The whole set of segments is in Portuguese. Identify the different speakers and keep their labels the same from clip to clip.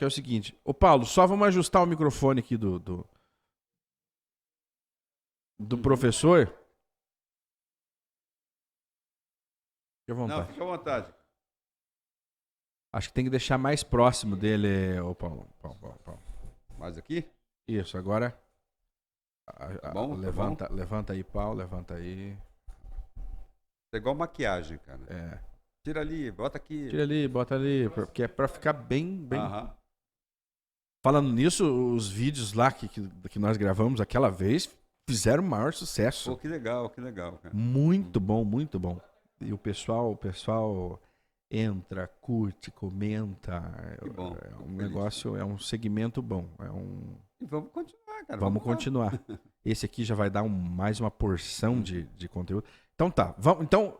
Speaker 1: que é o seguinte. Ô, Paulo, só vamos ajustar o microfone aqui do professor. Fique à
Speaker 2: Não,
Speaker 1: vontade.
Speaker 2: fica à vontade.
Speaker 1: Acho que tem que deixar mais próximo dele, ô Paulo. Paulo.
Speaker 2: Mais aqui?
Speaker 1: Isso, agora.
Speaker 2: Tá bom?
Speaker 1: Levanta, levanta aí, Paulo, levanta aí.
Speaker 2: É igual maquiagem, cara.
Speaker 1: É.
Speaker 2: Tira ali, bota aqui.
Speaker 1: Tira ali, bota ali, porque é pra ficar bem.
Speaker 2: Aham.
Speaker 1: Falando nisso, os vídeos lá que nós gravamos aquela vez fizeram o maior sucesso.
Speaker 2: Pô, que legal, cara.
Speaker 1: Muito bom, muito bom. E o pessoal entra, curte, comenta.
Speaker 2: Que bom.
Speaker 1: É
Speaker 2: Fico
Speaker 1: um
Speaker 2: feliz.
Speaker 1: negócio, é um segmento bom.
Speaker 2: E vamos continuar, cara.
Speaker 1: Vamos
Speaker 2: lá.
Speaker 1: continuar. Esse aqui já vai dar mais uma porção de conteúdo. Então tá, então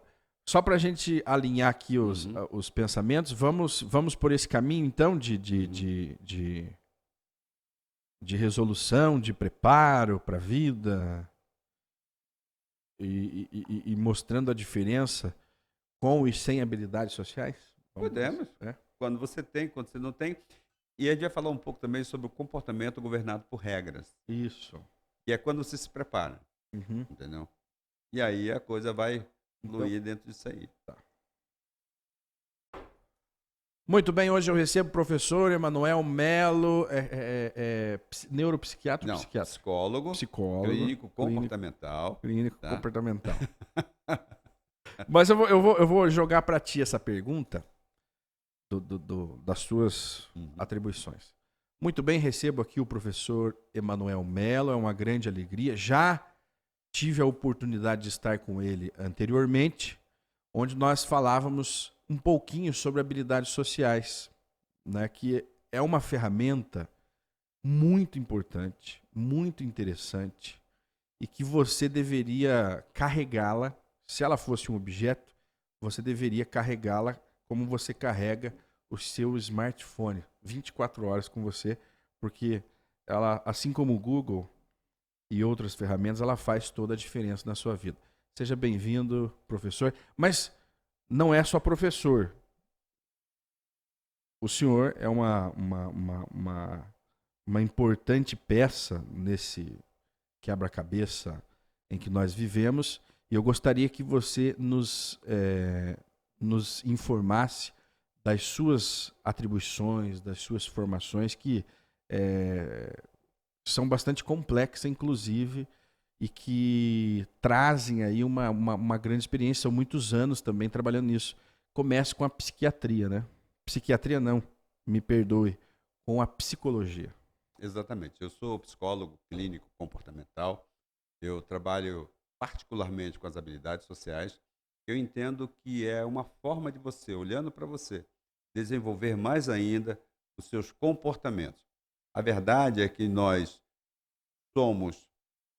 Speaker 1: só pra gente alinhar aqui os pensamentos, vamos por esse caminho então de resolução, de preparo para a vida e mostrando a diferença com e sem habilidades sociais?
Speaker 2: Podemos.
Speaker 1: É?
Speaker 2: Quando você tem, quando você não tem. E a gente vai falar um pouco também sobre o comportamento governado por regras.
Speaker 1: Isso.
Speaker 2: Que é quando você se prepara.
Speaker 1: Uhum.
Speaker 2: Entendeu? E aí a coisa vai fluir dentro disso aí.
Speaker 1: Tá. Muito bem, hoje eu recebo o professor Emanuel Melo, neuropsiquiatra?
Speaker 2: Não,
Speaker 1: Psiquiatra.
Speaker 2: psicólogo, clínico comportamental.
Speaker 1: Clínico
Speaker 2: tá?
Speaker 1: comportamental. Mas eu vou jogar para ti essa pergunta das suas atribuições. Muito bem, recebo aqui o professor Emanuel Melo, é uma grande alegria. Já tive a oportunidade de estar com ele anteriormente, onde nós falávamos um pouquinho sobre habilidades sociais, né, que é uma ferramenta muito importante, muito interessante, e que você deveria carregá-la, se ela fosse um objeto, você deveria carregá-la como você carrega o seu smartphone, 24 horas com você, porque ela, assim como o Google e outras ferramentas, ela faz toda a diferença na sua vida. Seja bem-vindo, professor. Mas não é só professor. O senhor é uma importante peça nesse quebra-cabeça em que nós vivemos, e eu gostaria que você nos informasse das suas atribuições, das suas formações, que são bastante complexas, inclusive, e que trazem aí uma grande experiência. São muitos anos também trabalhando nisso. Começa com a psiquiatria, né? Psiquiatria não, me perdoe, com a psicologia.
Speaker 2: Exatamente. Eu sou psicólogo clínico comportamental. Eu trabalho particularmente com as habilidades sociais. Eu entendo que é uma forma de você, olhando para você, desenvolver mais ainda os seus comportamentos. A verdade é que nós somos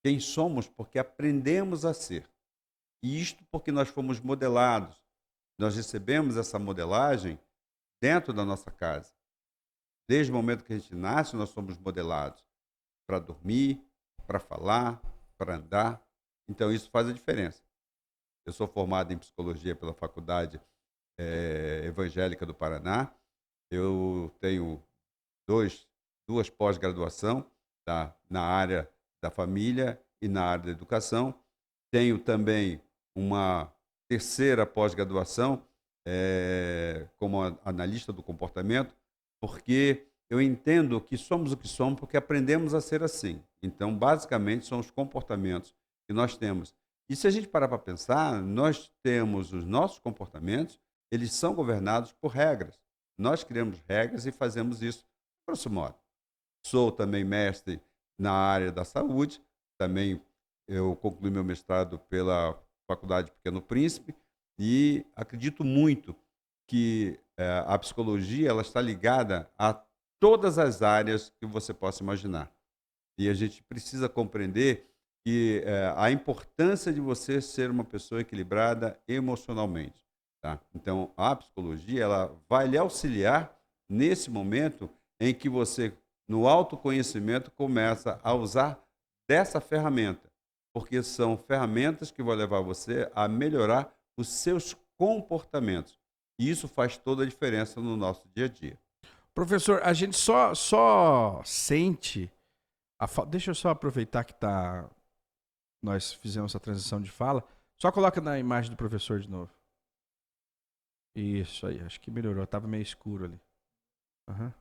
Speaker 2: quem somos porque aprendemos a ser. E isto porque nós fomos modelados. Nós recebemos essa modelagem dentro da nossa casa. Desde o momento que a gente nasce, nós somos modelados para dormir, para falar, para andar. Então, isso faz a diferença. Eu sou formado em psicologia pela Faculdade Evangélica do Paraná. Eu tenho duas pós-graduação na área da família e na área da educação. Tenho também uma terceira pós-graduação como analista do comportamento, porque eu entendo que somos o que somos porque aprendemos a ser assim. Então, basicamente, são os comportamentos que nós temos. E se a gente parar para pensar, nós temos os nossos comportamentos, eles são governados por regras. Nós criamos regras e fazemos isso, grosso modo. Sou também mestre na área da saúde, também eu concluí meu mestrado pela Faculdade Pequeno Príncipe e acredito muito que a psicologia ela está ligada a todas as áreas que você possa imaginar. E a gente precisa compreender que a importância de você ser uma pessoa equilibrada emocionalmente. Tá? Então, a psicologia ela vai lhe auxiliar nesse momento em que você, no autoconhecimento, começa a usar dessa ferramenta, porque são ferramentas que vão levar você a melhorar os seus comportamentos. E isso faz toda a diferença no nosso dia a dia.
Speaker 1: Professor, a gente só sente a falta. Deixa eu só aproveitar que nós fizemos essa transição de fala. Só coloca na imagem do professor de novo. Isso aí, acho que melhorou. Tava meio escuro ali. Uhum.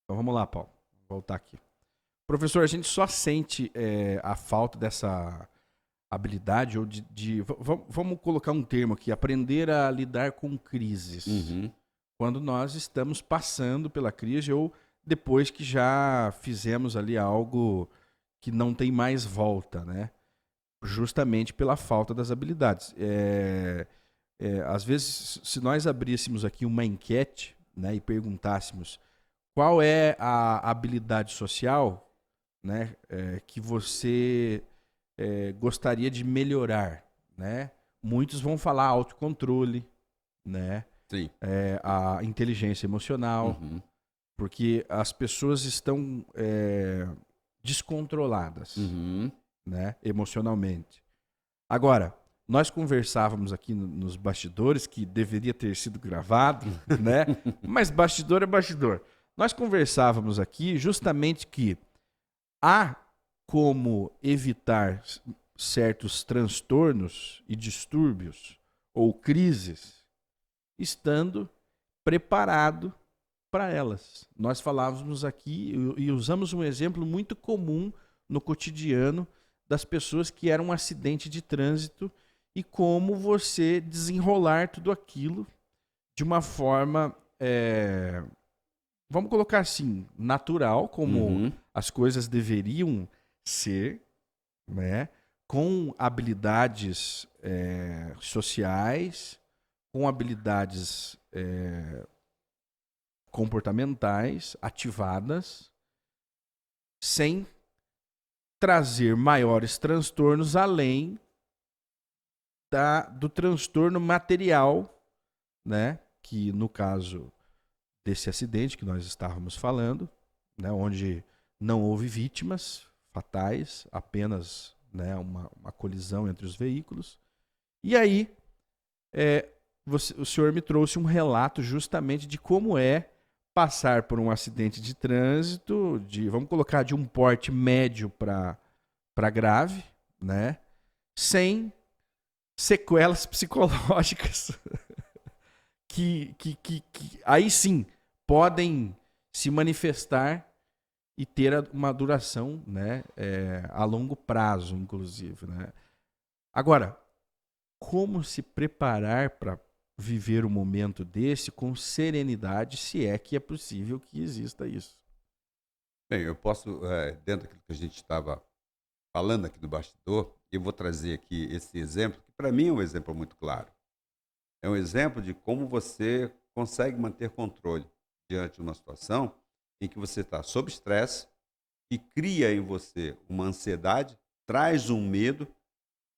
Speaker 1: Então vamos lá, Paulo. Vou voltar aqui. Professor, a gente só sente a falta dessa habilidade ou vamos colocar um termo aqui, aprender a lidar com crises.
Speaker 2: Uhum.
Speaker 1: Quando nós estamos passando pela crise ou depois que já fizemos ali algo que não tem mais volta, né? Justamente pela falta das habilidades. Às vezes, se nós abríssemos aqui uma enquete, né, e perguntássemos qual é a habilidade social, né, que você gostaria de melhorar, né? Muitos vão falar autocontrole, né?
Speaker 2: Sim.
Speaker 1: A inteligência emocional,
Speaker 2: Uhum.
Speaker 1: porque as pessoas estão descontroladas,
Speaker 2: Uhum.
Speaker 1: né, emocionalmente. Agora, nós conversávamos aqui nos bastidores, que deveria ter sido gravado, né? Mas bastidor é bastidor. Nós conversávamos aqui justamente que há como evitar certos transtornos e distúrbios ou crises estando preparado para elas. Nós falávamos aqui e usamos um exemplo muito comum no cotidiano das pessoas que eram um acidente de trânsito e como você desenrolar tudo aquilo de uma forma, vamos colocar assim, natural, como as coisas deveriam ser, né? Com habilidades sociais, com habilidades comportamentais ativadas, sem trazer maiores transtornos além do transtorno material, né? Que no caso desse acidente que nós estávamos falando, né? Onde não houve vítimas fatais, apenas, né, uma colisão entre os veículos. E aí, o senhor me trouxe um relato justamente de como é passar por um acidente de trânsito, vamos colocar de um porte médio para grave, né, sem sequelas psicológicas que aí sim podem se manifestar e ter uma duração, né, a longo prazo, inclusive, né? Agora, como se preparar para viver um momento desse com serenidade, se é que é possível que exista isso?
Speaker 2: Bem, eu posso, dentro daquilo que a gente estava falando aqui do bastidor, eu vou trazer aqui esse exemplo, que para mim é um exemplo muito claro. É um exemplo de como você consegue manter controle diante de uma situação em que você está sob estresse, que cria em você uma ansiedade, traz um medo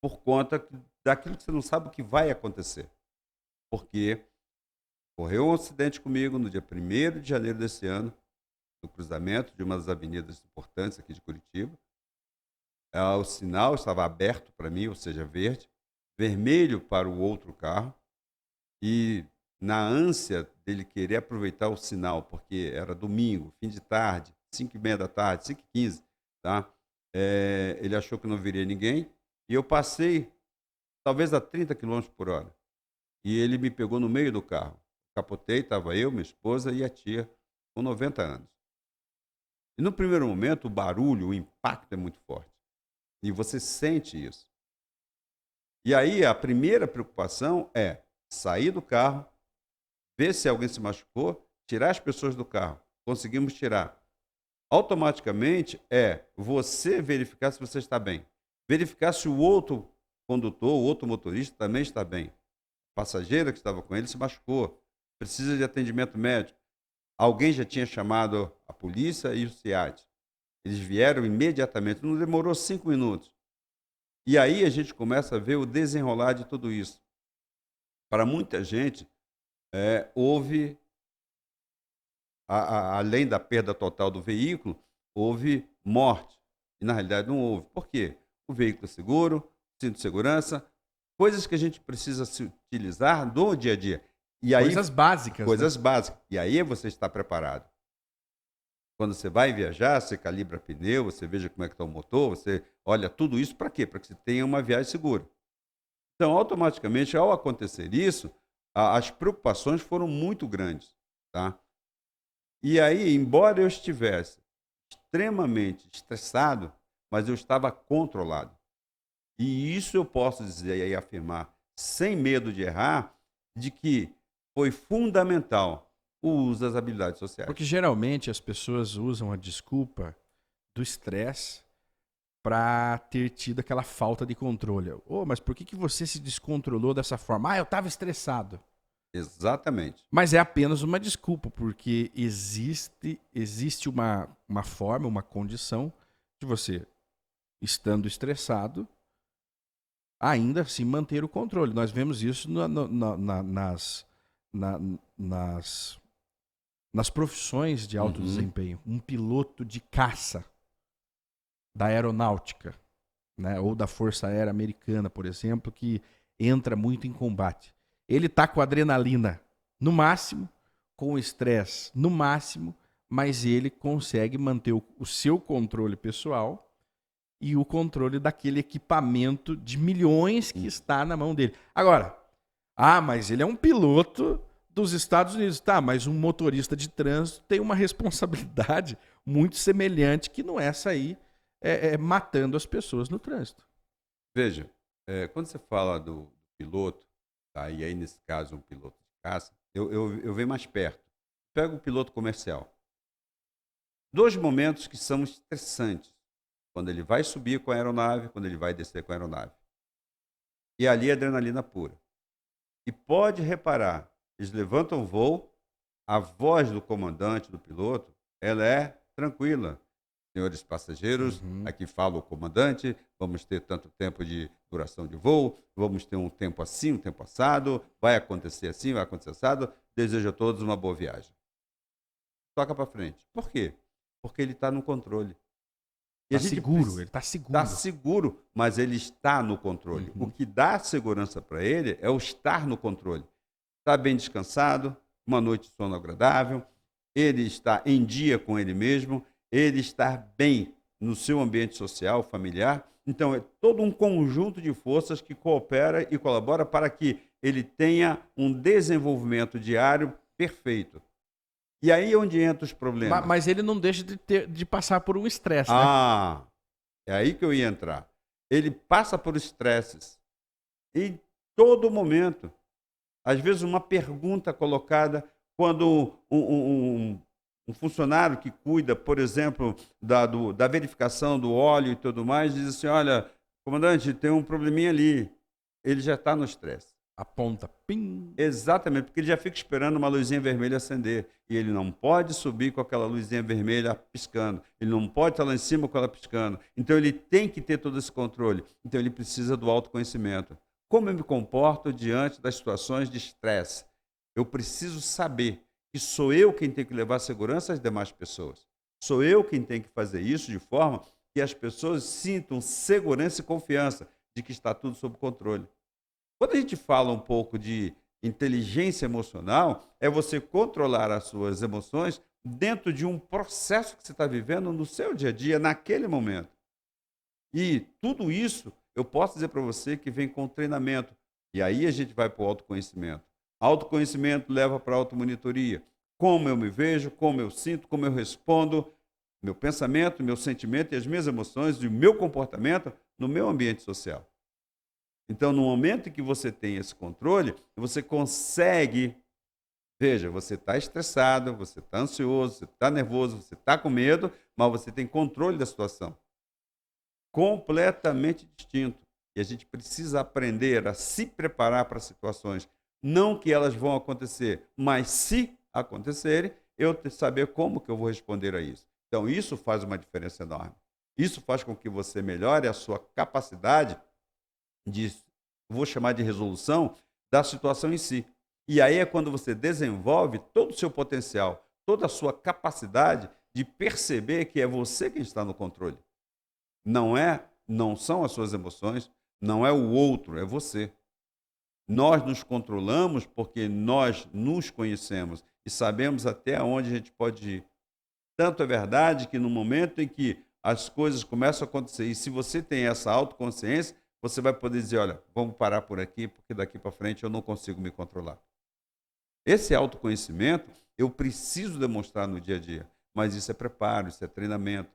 Speaker 2: por conta daquilo que você não sabe o que vai acontecer. Porque ocorreu um acidente comigo no dia 1º de janeiro desse ano, no cruzamento de uma das avenidas importantes aqui de Curitiba. O sinal estava aberto para mim, ou seja, verde, vermelho para o outro carro, e na ânsia dele querer aproveitar o sinal, porque era domingo, fim de tarde, 5h30 da tarde, 5h15, tá? Ele achou que não viria ninguém, e eu passei talvez a 30 km por hora. E ele me pegou no meio do carro. Capotei, estava eu, minha esposa e a tia, com 90 anos. E no primeiro momento, o barulho, o impacto é muito forte. E você sente isso. E aí, a primeira preocupação é sair do carro, ver se alguém se machucou, tirar as pessoas do carro. Conseguimos tirar. Automaticamente você verificar se você está bem. Verificar se o outro condutor, o outro motorista também está bem. A passageira que estava com ele se machucou. Precisa de atendimento médico. Alguém já tinha chamado a polícia e o SEAD. Eles vieram imediatamente. Não demorou 5 minutos. E aí a gente começa a ver o desenrolar de tudo isso. Para muita gente, houve, além da perda total do veículo, houve morte. E na realidade não houve. Por quê? O veículo seguro, cinto de segurança, coisas que a gente precisa se utilizar no dia a dia. E aí,
Speaker 1: coisas básicas.
Speaker 2: coisas
Speaker 1: né?
Speaker 2: básicas. E aí você está preparado. Quando você vai viajar, você calibra pneu, você veja como é que está o motor, você olha tudo isso para quê? Para que você tenha uma viagem segura. Então, automaticamente, ao acontecer isso, as preocupações foram muito grandes, tá? E aí, embora eu estivesse extremamente estressado, mas eu estava controlado. E isso eu posso dizer e afirmar, sem medo de errar, de que foi fundamental o uso das habilidades
Speaker 1: Porque
Speaker 2: sociais.
Speaker 1: geralmente as pessoas usam a desculpa do estresse para ter tido aquela falta de controle. Oh, mas por que você se descontrolou dessa forma? Ah, eu estava estressado.
Speaker 2: Exatamente.
Speaker 1: Mas é apenas uma desculpa, porque existe uma forma, uma condição de você, estando estressado, ainda assim manter o controle. Nós vemos isso na- nas, nas profissões de alto
Speaker 2: Uhum,
Speaker 1: desempenho. Um piloto de caça da aeronáutica, né, ou da Força Aérea Americana, por exemplo, que entra muito em combate. Ele está com adrenalina no máximo, com o estresse no máximo, mas ele consegue manter o seu controle pessoal e o controle daquele equipamento de milhões que
Speaker 2: uhum.
Speaker 1: está na mão dele. Agora, mas ele é um piloto dos Estados Unidos. Tá, mas um motorista de trânsito tem uma responsabilidade muito semelhante que não é sair matando as pessoas no trânsito.
Speaker 2: Veja, quando você fala do piloto, tá, e aí nesse caso um piloto de caça, eu venho mais perto. Pega o piloto comercial. Dois momentos que são estressantes. Quando ele vai subir com a aeronave, quando ele vai descer com a aeronave. E ali é adrenalina pura. E pode reparar, eles levantam o voo, a voz do comandante, do piloto, ela é tranquila. Senhores passageiros,
Speaker 1: Uhum.
Speaker 2: aqui fala o comandante, vamos ter tanto tempo de duração de voo, vamos ter um tempo assim, um tempo assado, vai acontecer assim, vai acontecer assado, desejo a todos uma boa viagem. Toca para frente. Por quê? Porque ele está no controle. E a
Speaker 1: Tá
Speaker 2: gente
Speaker 1: seguro, ele tá
Speaker 2: está
Speaker 1: seguro.
Speaker 2: seguro, mas ele está no controle. O
Speaker 1: Uhum.
Speaker 2: que dá segurança para ele é o estar no controle. Está bem descansado, uma noite de sono agradável, ele está em dia com ele mesmo, ele está bem no seu ambiente social, familiar. Então, é todo um conjunto de forças que coopera e colabora para que ele tenha um desenvolvimento diário perfeito. E aí é onde entram os problemas.
Speaker 1: Mas ele não deixa de passar por um estresse, né?
Speaker 2: Ah, é aí que eu ia entrar. Ele passa por estresses em todo momento. Às vezes, uma pergunta colocada quando um funcionário que cuida, por exemplo, da verificação do óleo e tudo mais, diz assim: olha, comandante, tem um probleminha ali. Ele já está no estresse.
Speaker 1: Aponta, pim.
Speaker 2: Exatamente, porque ele já fica esperando uma luzinha vermelha acender. E ele não pode subir com aquela luzinha vermelha piscando. Ele não pode estar lá em cima com ela piscando. Então ele tem que ter todo esse controle. Então ele precisa do autoconhecimento. Como eu me comporto diante das situações de estresse? Eu preciso saber que sou eu quem tem que levar segurança às demais pessoas. Sou eu quem tem que fazer isso de forma que as pessoas sintam segurança e confiança de que está tudo sob controle. Quando a gente fala um pouco de inteligência emocional, é você controlar as suas emoções dentro de um processo que você está vivendo no seu dia a dia, naquele momento. E tudo isso eu posso dizer para você que vem com treinamento. E aí a gente vai para o autoconhecimento. Autoconhecimento leva para a automonitoria. Como eu me vejo, como eu sinto, como eu respondo, meu pensamento, meu sentimento e as minhas emoções e o meu comportamento no meu ambiente social. Então, no momento em que você tem esse controle, você consegue. Veja, você está estressado, você está ansioso, você está nervoso, você está com medo, mas você tem controle da situação. Completamente distinto. E a gente precisa aprender a se preparar para situações. Não que elas vão acontecer, mas se acontecerem, eu saber como que eu vou responder a isso. Então, isso faz uma diferença enorme. Isso faz com que você melhore a sua capacidade de, vou chamar de resolução, da situação em si. E aí é quando você desenvolve todo o seu potencial, toda a sua capacidade de perceber que é você quem está no controle. Não são as suas emoções, não é o outro, é você. Nós nos controlamos porque nós nos conhecemos e sabemos até onde a gente pode ir. Tanto é verdade que no momento em que as coisas começam a acontecer, e se você tem essa autoconsciência, você vai poder dizer, olha, vamos parar por aqui, porque daqui para frente eu não consigo me controlar. Esse autoconhecimento eu preciso demonstrar no dia a dia, mas isso é preparo, isso é treinamento,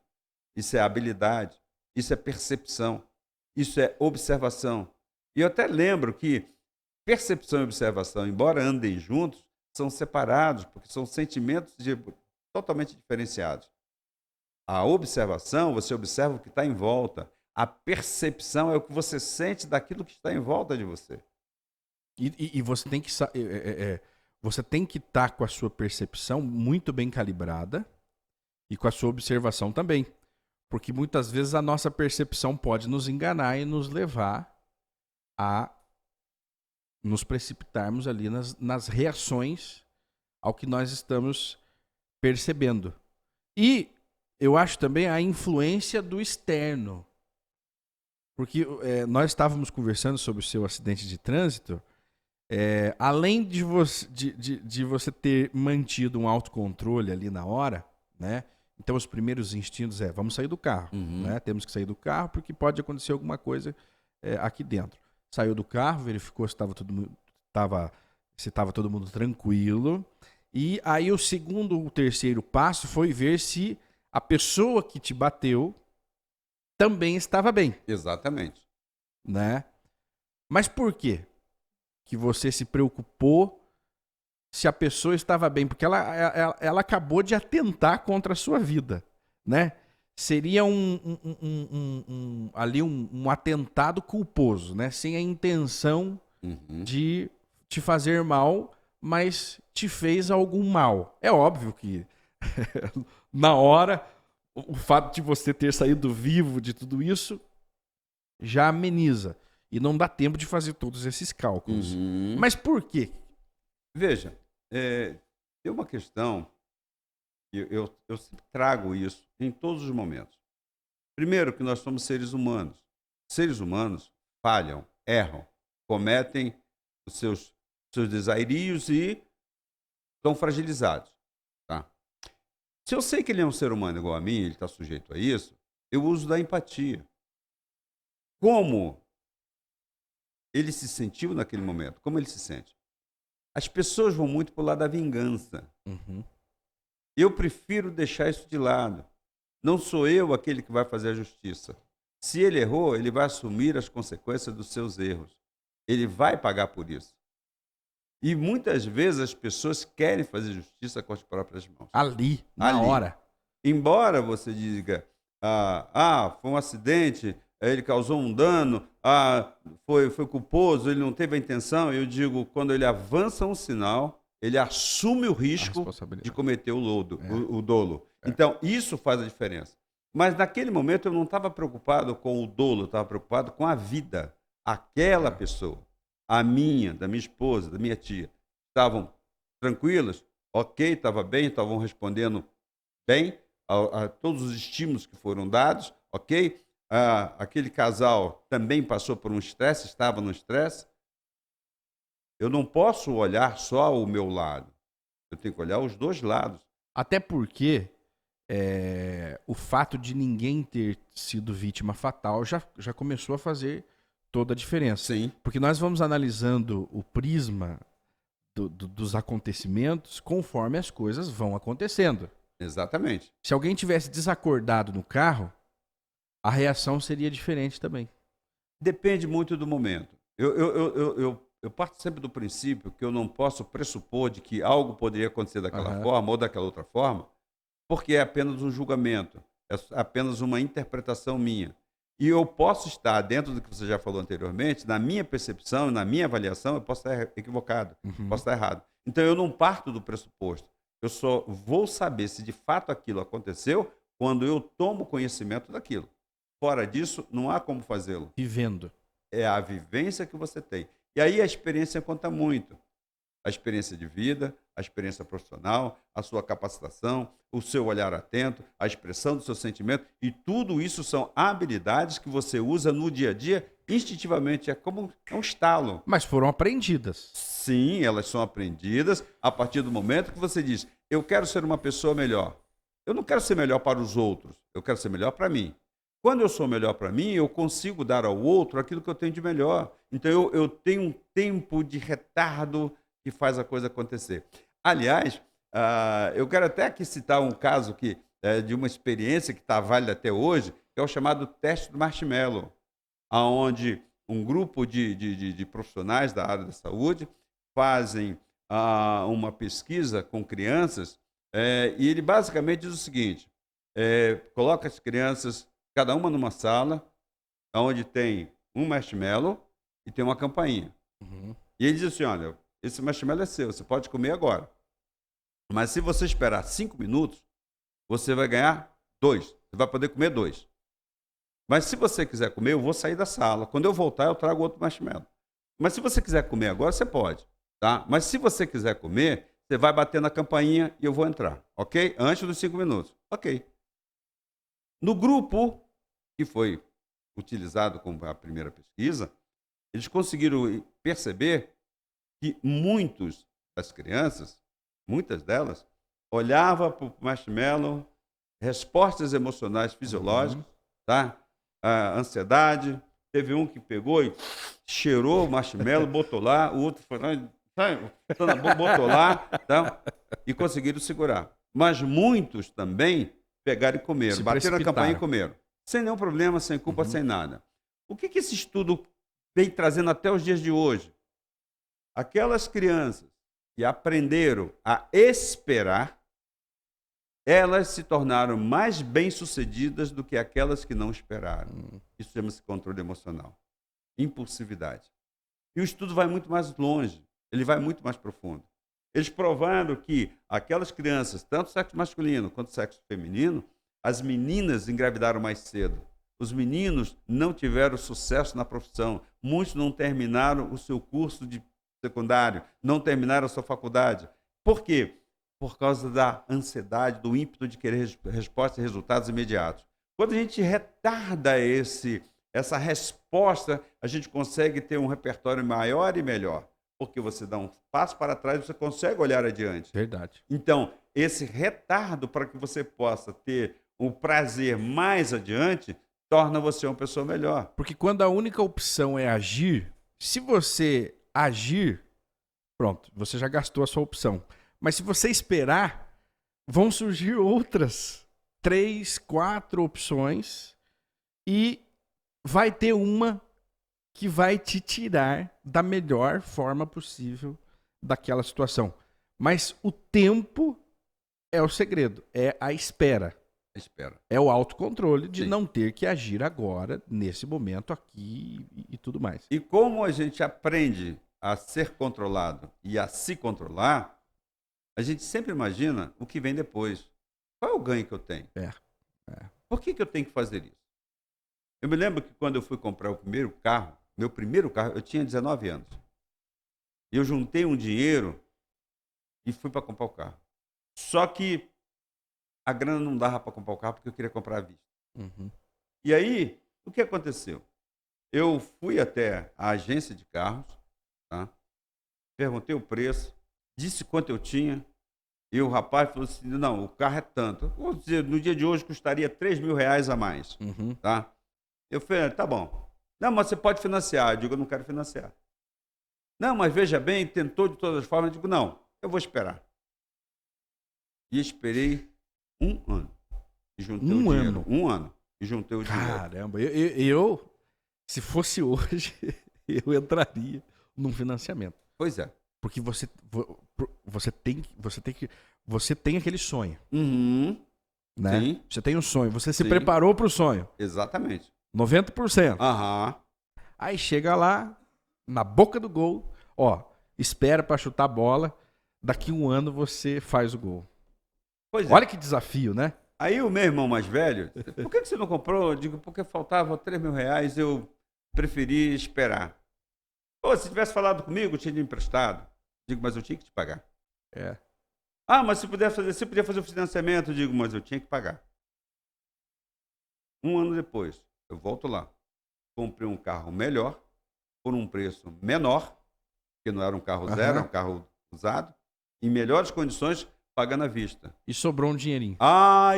Speaker 2: isso é habilidade, isso é percepção, isso é observação. E eu até lembro que percepção e observação, embora andem juntos, são separados, porque são sentimentos totalmente diferenciados. A observação, você observa o que está em volta. A percepção é o que você sente daquilo que está em volta de você.
Speaker 1: E você tem que você tem que estar com a sua percepção muito bem calibrada e com a sua observação também. Porque muitas vezes a nossa percepção pode nos enganar e nos levar a nos precipitarmos ali nas reações ao que nós estamos percebendo. E eu acho também a influência do externo. Porque nós estávamos conversando sobre o seu acidente de trânsito, além de você ter mantido um autocontrole ali na hora, né? Então os primeiros instintos vamos sair do carro, né? Temos que sair do carro porque pode acontecer alguma coisa aqui dentro. Saiu do carro, verificou se estava todo mundo tranquilo. E aí o segundo, o terceiro passo foi ver se a pessoa que te bateu também estava bem.
Speaker 2: Exatamente.
Speaker 1: Né? Mas por quê que você se preocupou se a pessoa estava bem? Porque ela acabou de atentar contra a sua vida, né? Seria ali um atentado culposo, né? Sem a intenção de te fazer mal, mas te fez algum mal. É óbvio que na hora o fato de você ter saído vivo de tudo isso já ameniza. E não dá tempo de fazer todos esses cálculos. Mas por quê?
Speaker 2: Veja, tem uma questão, eu sempre trago isso em todos os momentos. Primeiro, que nós somos seres humanos. Seres humanos falham, erram, cometem os seus desairios e estão fragilizados. Tá? Se eu sei que ele é um ser humano igual a mim, ele está sujeito a isso, eu uso da empatia. Como ele se sentiu naquele momento? Como ele se sente? As pessoas vão muito para o lado da vingança. Eu prefiro deixar isso de lado. Não sou eu aquele que vai fazer a justiça. Se ele errou, ele vai assumir as consequências dos seus erros. Ele vai pagar por isso. E muitas vezes as pessoas querem fazer justiça com as próprias mãos.
Speaker 1: Ali, na hora.
Speaker 2: Embora você diga, foi um acidente, ele causou um dano, foi culposo, ele não teve a intenção, eu digo, quando ele avança um sinal, ele assume o risco de cometer o dolo. Então, isso faz a diferença. Mas naquele momento eu não estava preocupado com o dolo, eu estava preocupado com a vida. Aquela pessoa, da minha esposa, da minha tia, estavam tranquilas, ok, estava bem, estavam respondendo bem a todos os estímulos que foram dados, ok? Aquele casal também passou por um estresse, estava no estresse. Eu não posso olhar só o meu lado. Eu tenho que olhar os dois lados.
Speaker 1: Até porque o fato de ninguém ter sido vítima fatal já começou a fazer toda a diferença.
Speaker 2: Sim.
Speaker 1: Porque nós vamos analisando o prisma dos acontecimentos conforme as coisas vão acontecendo.
Speaker 2: Exatamente.
Speaker 1: Se alguém tivesse desacordado no carro, a reação seria diferente também.
Speaker 2: Depende muito do momento. Eu parto sempre do princípio que eu não posso pressupor de que algo poderia acontecer daquela forma ou daquela outra forma, porque é apenas um julgamento, é apenas uma interpretação minha. E eu posso estar, dentro do que você já falou anteriormente, na minha percepção, na minha avaliação, eu posso estar equivocado, posso estar errado. Então eu não parto do pressuposto. Eu só vou saber se de fato aquilo aconteceu quando eu tomo conhecimento daquilo. Fora disso, não há como fazê-lo.
Speaker 1: Vivendo.
Speaker 2: É a vivência que você tem. E aí a experiência conta muito. a experiência de vida, a experiência profissional, a sua capacitação, o seu olhar atento, a expressão do seu sentimento, e tudo isso são habilidades que você usa no dia a dia instintivamente, é como um estalo.
Speaker 1: Mas foram aprendidas.
Speaker 2: Sim, elas são aprendidas a partir do momento que você diz, eu quero ser uma pessoa melhor. Eu não quero ser melhor para os outros, eu quero ser melhor para mim. Quando eu sou melhor para mim, eu consigo dar ao outro aquilo que eu tenho de melhor. Então, eu tenho um tempo de retardo que faz a coisa acontecer. Aliás, eu quero até aqui citar um caso de uma experiência que está válida até hoje, que é o chamado teste do marshmallow, onde um grupo de profissionais da área da saúde fazem uma pesquisa com crianças e ele basicamente diz o seguinte, coloca as crianças, cada uma numa sala, onde tem um marshmallow e tem uma campainha.
Speaker 1: Uhum.
Speaker 2: E ele diz assim, olha, esse marshmallow é seu, você pode comer agora. Mas se você esperar 5 minutos, você vai ganhar 2. Você vai poder comer 2. Mas se você quiser comer, eu vou sair da sala. Quando eu voltar, eu trago outro marshmallow. Mas se você quiser comer agora, você pode. Tá? Mas se você quiser comer, você vai bater na campainha e eu vou entrar. Ok? Antes dos 5 minutos. Ok. No grupo que foi utilizado como a primeira pesquisa, eles conseguiram perceber que muitas das crianças, muitas delas, olhavam para o marshmallow, respostas emocionais fisiológicas, tá? A ansiedade. Teve um que pegou e cheirou o marshmallow, botou lá, o outro foi lá, botou lá, tá? E conseguiram segurar. Mas muitos também pegaram e comeram, bateram na campainha e comeram. Sem nenhum problema, sem culpa, sem nada. O que esse estudo vem trazendo até os dias de hoje? Aquelas crianças que aprenderam a esperar, elas se tornaram mais bem-sucedidas do que aquelas que não esperaram. Isso chama-se controle emocional. Impulsividade. E o estudo vai muito mais longe, ele vai muito mais profundo. Eles provaram que aquelas crianças, tanto sexo masculino quanto sexo feminino, as meninas engravidaram mais cedo. Os meninos não tiveram sucesso na profissão. Muitos não terminaram o seu curso de secundário, não terminaram a sua faculdade. Por quê? Por causa da ansiedade, do ímpeto de querer respostas e resultados imediatos. Quando a gente retarda essa resposta, a gente consegue ter um repertório maior e melhor. Porque você dá um passo para trás e você consegue olhar adiante.
Speaker 1: Verdade.
Speaker 2: Então, esse retardo para que você possa ter o prazer mais adiante, torna você uma pessoa melhor.
Speaker 1: Porque quando a única opção é agir, se você agir, pronto, você já gastou a sua opção. Mas se você esperar, vão surgir outras 3, 4 opções e vai ter uma que vai te tirar da melhor forma possível daquela situação. Mas o tempo é o segredo, é a espera. É o autocontrole de não ter que agir agora, nesse momento aqui e tudo mais.
Speaker 2: E como a gente aprende a ser controlado e a se controlar, a gente sempre imagina o que vem depois. Qual é o ganho que eu tenho? Por que eu tenho que fazer isso? Eu me lembro que quando eu fui comprar o primeiro carro, meu primeiro carro, eu tinha 19 anos. E eu juntei um dinheiro e fui para comprar o carro. Só que a grana não dava para comprar o carro porque eu queria comprar à vista. E aí, o que aconteceu? Eu fui até a agência de carros, tá? Perguntei o preço, disse quanto eu tinha, e o rapaz falou assim, não, o carro é tanto. Vou dizer, no dia de hoje custaria R$3.000 a mais. Tá? Eu falei, tá bom. Não, mas você pode financiar. Eu digo, eu não quero financiar. Não, mas veja bem, tentou de todas as formas. Eu digo, não, eu vou esperar. E esperei 1 ano. E juntei o dinheiro. 1 ano. E juntei o dinheiro.
Speaker 1: Caramba, eu se fosse hoje, eu entraria num financiamento.
Speaker 2: Pois é.
Speaker 1: Porque você tem aquele sonho. Né?
Speaker 2: Sim.
Speaker 1: Você tem um sonho, você se preparou para o sonho.
Speaker 2: Exatamente.
Speaker 1: 90%. Aí chega lá, na boca do gol, espera para chutar a bola, daqui 1 ano você faz o gol.
Speaker 2: Pois é.
Speaker 1: Olha que desafio, né?
Speaker 2: Aí o meu irmão mais velho, por que você não comprou? Eu digo, porque faltava R$3.000, eu preferi esperar. Pô, se tivesse falado comigo, eu tinha emprestado. Digo, mas eu tinha que te pagar.
Speaker 1: É.
Speaker 2: Ah, mas se podia fazer o financiamento, eu digo, mas eu tinha que pagar. Um ano depois, eu volto lá. Comprei um carro melhor, por um preço menor, que não era um carro zero, era um carro usado, em melhores condições, pagando à vista.
Speaker 1: E sobrou um dinheirinho.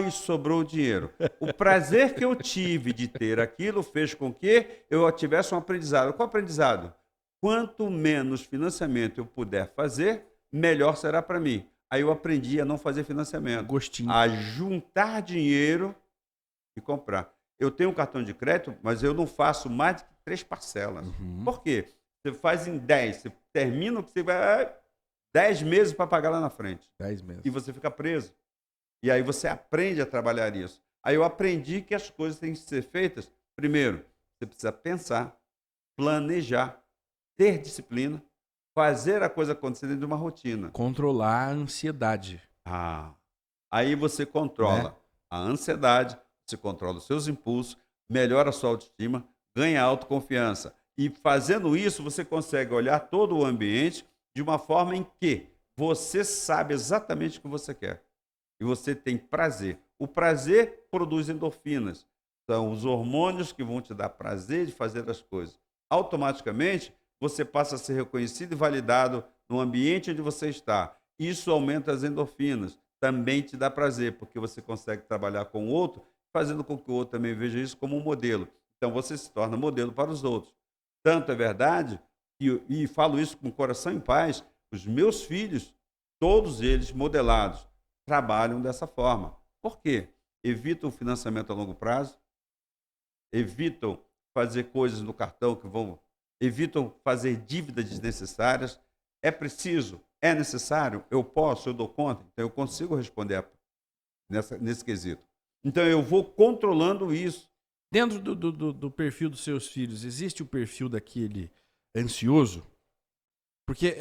Speaker 2: E sobrou o dinheiro. O prazer que eu tive de ter aquilo fez com que eu tivesse um aprendizado. Qual aprendizado? Quanto menos financiamento eu puder fazer, melhor será para mim. Aí eu aprendi a não fazer financiamento.
Speaker 1: Gostinho.
Speaker 2: A juntar dinheiro e comprar. Eu tenho um cartão de crédito, mas eu não faço mais de 3 parcelas. Por quê? Você faz em 10, você termina o que você vai 10 meses para pagar lá na frente.
Speaker 1: 10 meses.
Speaker 2: E você fica preso. E aí você aprende a trabalhar isso. Aí eu aprendi que as coisas têm que ser feitas. Primeiro, você precisa pensar, planejar, ter disciplina, fazer a coisa acontecer dentro de uma rotina.
Speaker 1: Controlar a ansiedade.
Speaker 2: Aí você controla a ansiedade, você controla os seus impulsos, melhora a sua autoestima, ganha autoconfiança. E fazendo isso, você consegue olhar todo o ambiente de uma forma em que você sabe exatamente o que você quer. E você tem prazer. O prazer produz endorfinas. São os hormônios que vão te dar prazer de fazer as coisas. Automaticamente, você passa a ser reconhecido e validado no ambiente onde você está. Isso aumenta as endorfinas. Também te dá prazer, porque você consegue trabalhar com o outro, fazendo com que o outro também veja isso como um modelo. Então, você se torna modelo para os outros. Tanto é verdade, e falo isso com o coração em paz, os meus filhos, todos eles modelados, trabalham dessa forma. Por quê? Evitam o financiamento a longo prazo, evitam fazer coisas no cartão evitam fazer dívidas desnecessárias. É preciso? É necessário? Eu posso? Eu dou conta? Então, eu consigo responder nesse quesito. Então, eu vou controlando isso.
Speaker 1: Dentro do perfil dos seus filhos, existe o perfil daquele ansioso? Porque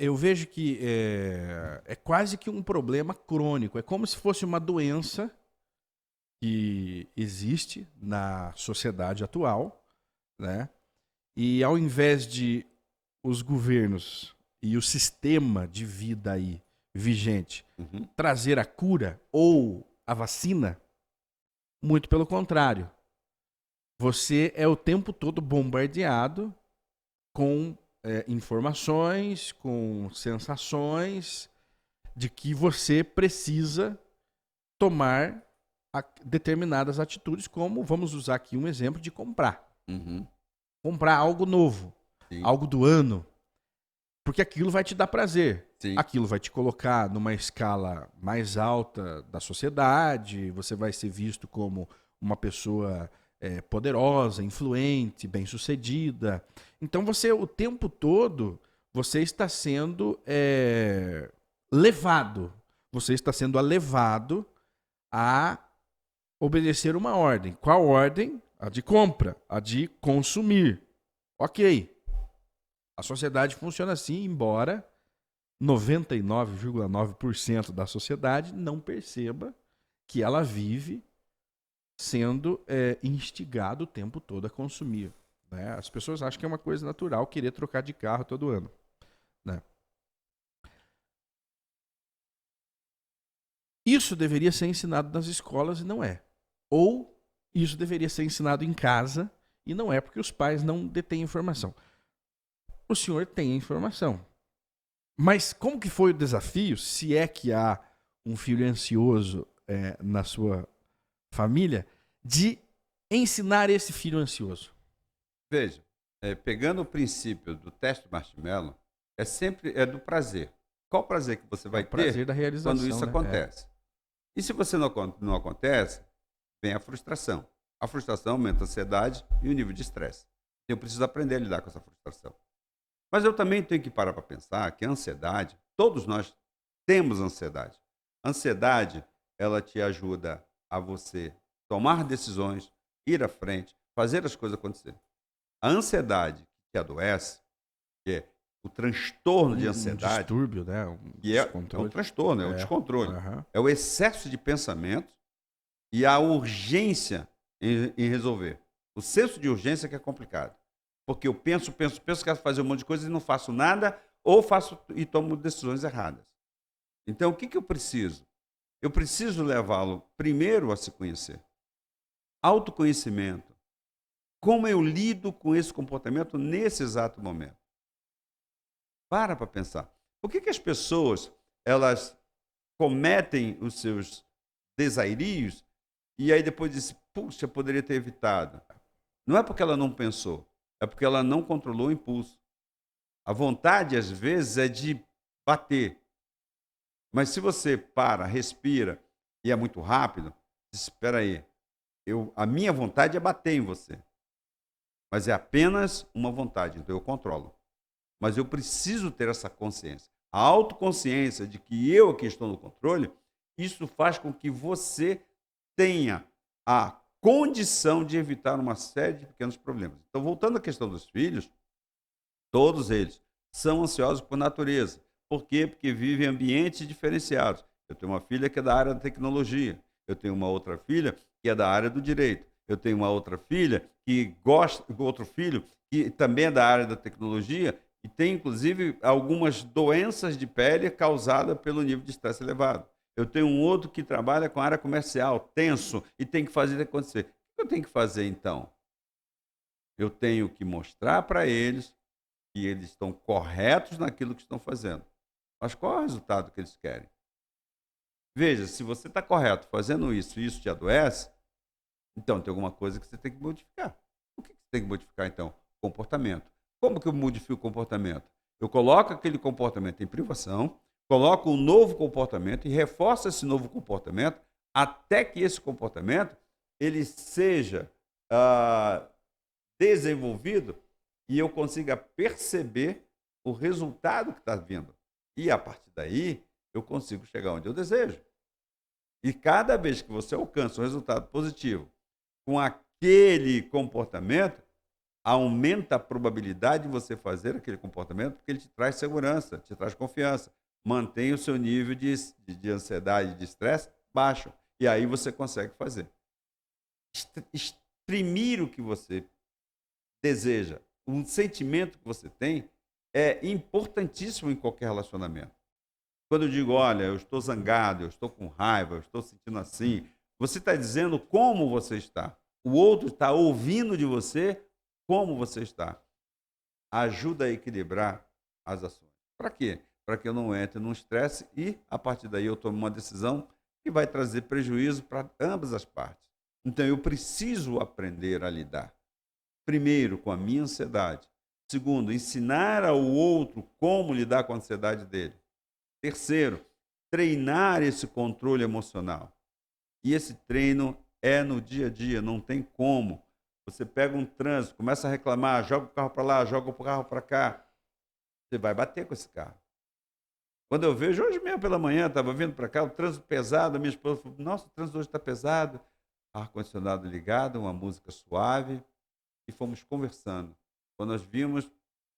Speaker 1: eu vejo que é quase que um problema crônico. É como se fosse uma doença que existe na sociedade atual, né? E ao invés de os governos e o sistema de vida aí vigente trazer a cura ou a vacina, muito pelo contrário. Você é o tempo todo bombardeado com informações, com sensações de que você precisa tomar determinadas atitudes, como, vamos usar aqui um exemplo de comprar. Comprar algo novo, algo do ano, porque aquilo vai te dar prazer. Aquilo vai te colocar numa escala mais alta da sociedade, você vai ser visto como uma pessoa poderosa, influente, bem-sucedida. Então você, o tempo todo, você está sendo levado. Você está sendo levado a obedecer uma ordem. Qual ordem? A de compra, a de consumir. Ok. A sociedade funciona assim, embora 99,9% da sociedade não perceba que ela vive sendo instigado o tempo todo a consumir. Né? As pessoas acham que é uma coisa natural querer trocar de carro todo ano. Né? Isso deveria ser ensinado nas escolas e não é. Ou isso deveria ser ensinado em casa e não é, porque os pais não detêm informação. O senhor tem a informação. Mas como que foi o desafio, se é que há um filho ansioso na sua família, de ensinar esse filho ansioso?
Speaker 2: Veja, pegando o princípio do teste Marshmallow, é do prazer. Qual prazer que você vai ter
Speaker 1: prazer da realização,
Speaker 2: quando isso acontece? E se você não acontece, vem a frustração. A frustração aumenta a ansiedade e o nível de estresse. Eu preciso aprender a lidar com essa frustração. Mas eu também tenho que parar para pensar que a ansiedade, todos nós temos ansiedade. A ansiedade, ela te ajuda a você tomar decisões, ir à frente, fazer as coisas acontecerem. A ansiedade que te adoece, que é o transtorno de ansiedade.
Speaker 1: Um distúrbio, né?
Speaker 2: É um transtorno, é o descontrole.
Speaker 1: Uhum.
Speaker 2: É o excesso de pensamento e a urgência em resolver. O senso de urgência que é complicado. Porque eu penso, quero fazer um monte de coisa e não faço nada, ou faço e tomo decisões erradas. Então, o que eu preciso? Eu preciso levá-lo primeiro a se conhecer. Autoconhecimento. Como eu lido com esse comportamento nesse exato momento? Para pensar. Por que as pessoas elas cometem os seus desairios e aí depois dizem, puxa, poderia ter evitado? Não é porque ela não pensou, é porque ela não controlou o impulso. A vontade, às vezes, é de bater. Mas se você para, respira e é muito rápido, espera aí, a minha vontade é bater em você. Mas é apenas uma vontade, então eu controlo. Mas eu preciso ter essa consciência. A autoconsciência de que eu aqui estou no controle, isso faz com que você tenha a condição de evitar uma série de pequenos problemas. Então, voltando à questão dos filhos, todos eles são ansiosos por natureza. Por quê? Porque vivem em ambientes diferenciados. Eu tenho uma filha que é da área da tecnologia. Eu tenho uma outra filha que é da área do direito. Eu tenho uma outra filha que gosta, outro filho que também é da área da tecnologia e tem, inclusive, algumas doenças de pele causadas pelo nível de estresse elevado. Eu tenho um outro que trabalha com a área comercial, tenso, e tem que fazer acontecer. O que eu tenho que fazer, então? Eu tenho que mostrar para eles que eles estão corretos naquilo que estão fazendo. Mas qual é o resultado que eles querem? Veja, se você está correto fazendo isso e isso te adoece, então tem alguma coisa que você tem que modificar. O que você tem que modificar, então? Comportamento. Como que eu modifico o comportamento? Eu coloco aquele comportamento em privação, coloco um novo comportamento e reforço esse novo comportamento até que esse comportamento ele seja desenvolvido e eu consiga perceber o resultado que está vindo. E, a partir daí, eu consigo chegar onde eu desejo. E cada vez que você alcança um resultado positivo com aquele comportamento, aumenta a probabilidade de você fazer aquele comportamento, porque ele te traz segurança, te traz confiança, mantém o seu nível de ansiedade, de estresse baixo. E aí você consegue fazer. Exprimir o que você deseja, um sentimento que você tem, é importantíssimo em qualquer relacionamento. Quando eu digo, olha, eu estou zangado, eu estou com raiva, eu estou sentindo assim, você está dizendo como você está. O outro está ouvindo de você como você está. Ajuda a equilibrar as ações. Para quê? Para que eu não entre num estresse e, a partir daí, eu tome uma decisão que vai trazer prejuízo para ambas as partes. Então, eu preciso aprender a lidar. Primeiro, com a minha ansiedade. Segundo, ensinar ao outro como lidar com a ansiedade dele. Terceiro, treinar esse controle emocional. E esse treino é no dia a dia, não tem como. Você pega um trânsito, começa a reclamar, joga o carro para lá, joga o carro para cá. Você vai bater com esse carro. Quando eu vejo, hoje mesmo pela manhã, estava vindo para cá, o trânsito pesado, a minha esposa falou, nossa, o trânsito hoje está pesado. Ar-condicionado ligado, uma música suave, e fomos conversando. Quando nós vimos,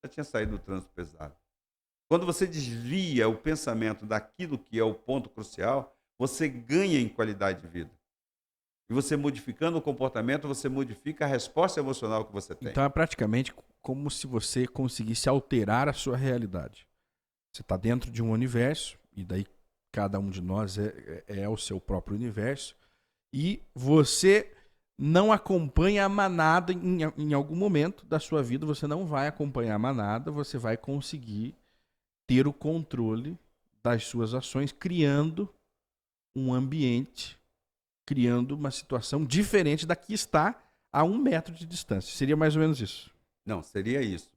Speaker 2: já tinha saído do trânsito pesado. Quando você desvia o pensamento daquilo que é o ponto crucial, você ganha em qualidade de vida. E você modificando o comportamento, você modifica a resposta emocional que você tem.
Speaker 1: Então é praticamente como se você conseguisse alterar a sua realidade. Você está dentro de um universo, e daí cada um de nós é o seu próprio universo, e você não acompanha a manada em algum momento da sua vida, você não vai acompanhar a manada, você vai conseguir ter o controle das suas ações, criando um ambiente, criando uma situação diferente da que está a 1 metro de distância. Seria mais ou menos isso.
Speaker 2: Não, seria isso.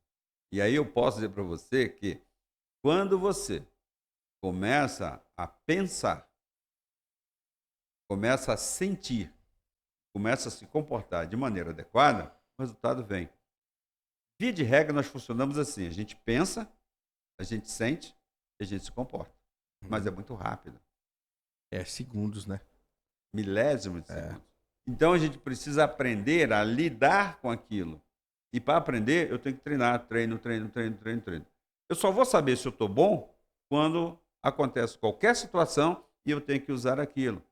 Speaker 2: E aí eu posso dizer para você que quando você começa a pensar, começa a sentir, começa a se comportar de maneira adequada, o resultado vem. Via de regra, nós funcionamos assim. A gente pensa, a gente sente e a gente se comporta. Mas é muito rápido.
Speaker 1: É segundos, né?
Speaker 2: Milésimos de segundos. Então, a gente precisa aprender a lidar com aquilo. E para aprender, eu tenho que treinar. Treino. Eu só vou saber se eu estou bom quando acontece qualquer situação e eu tenho que usar aquilo.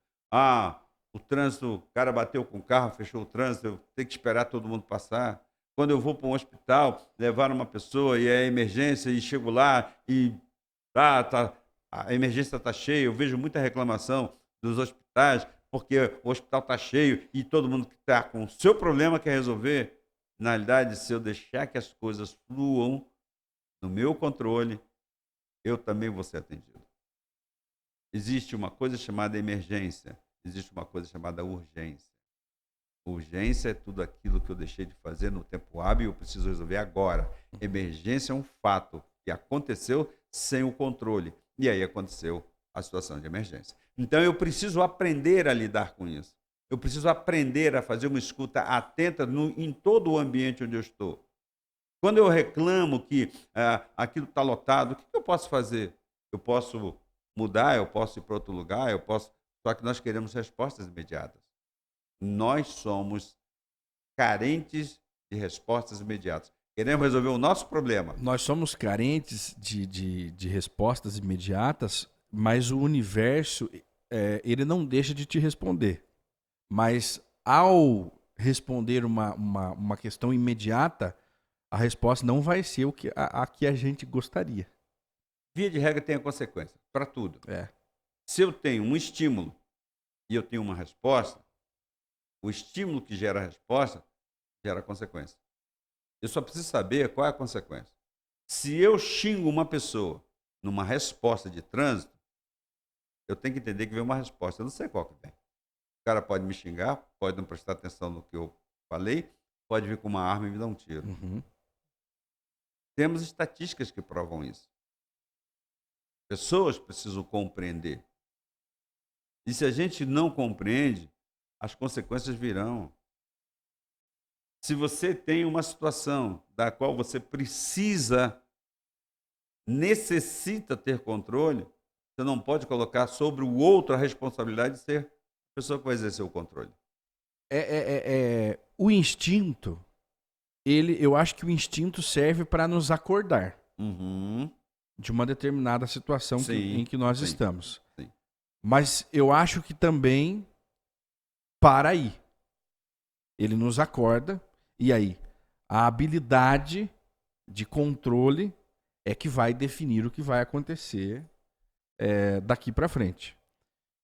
Speaker 2: O trânsito, o cara bateu com o carro, fechou o trânsito, eu tenho que esperar todo mundo passar. quando eu vou para um hospital, levar uma pessoa e é emergência e chego lá e a emergência está cheia, eu vejo muita reclamação dos hospitais, porque o hospital está cheio e todo mundo que está com o seu problema quer resolver. Na realidade, se eu deixar que as coisas fluam no meu controle, eu também vou ser atendido. Existe uma coisa chamada emergência, existe uma coisa chamada urgência. Urgência é tudo aquilo que eu deixei de fazer no tempo hábil e eu preciso resolver agora. Emergência é um fato que aconteceu sem o controle. E aí aconteceu a situação de emergência. Então eu preciso aprender a lidar com isso. Eu preciso aprender a fazer uma escuta atenta em todo o ambiente onde eu estou. Quando eu reclamo que aquilo está lotado, o que eu posso fazer? Eu posso mudar, eu posso ir para outro lugar, eu posso. Só que nós queremos respostas imediatas. Nós somos carentes de respostas imediatas. Queremos resolver o nosso problema.
Speaker 1: Nós somos carentes de respostas imediatas, mas o universo ele não deixa de te responder. Mas ao responder uma questão imediata, a resposta não vai ser a que a gente gostaria.
Speaker 2: Via de regra tem a consequência para tudo.
Speaker 1: É.
Speaker 2: Se eu tenho um estímulo e eu tenho uma resposta, o estímulo que gera a resposta gera a consequência. Eu só preciso saber qual é a consequência. Se eu xingo uma pessoa numa resposta de trânsito, eu tenho que entender que vem uma resposta. Eu não sei qual que vem. O cara pode me xingar, pode não prestar atenção no que eu falei, pode vir com uma arma e me dar um tiro.
Speaker 1: Uhum.
Speaker 2: Temos estatísticas que provam isso. Pessoas precisam compreender. E se a gente não compreende, as consequências virão. Se você tem uma situação da qual você necessita ter controle, você não pode colocar sobre o outro a responsabilidade de ser a pessoa que vai exercer o controle.
Speaker 1: O instinto, eu acho que o instinto serve para nos acordar de uma determinada situação em que nós estamos.
Speaker 2: Sim.
Speaker 1: Mas eu acho que também para aí. Ele nos acorda e aí a habilidade de controle é que vai definir o que vai acontecer daqui para frente.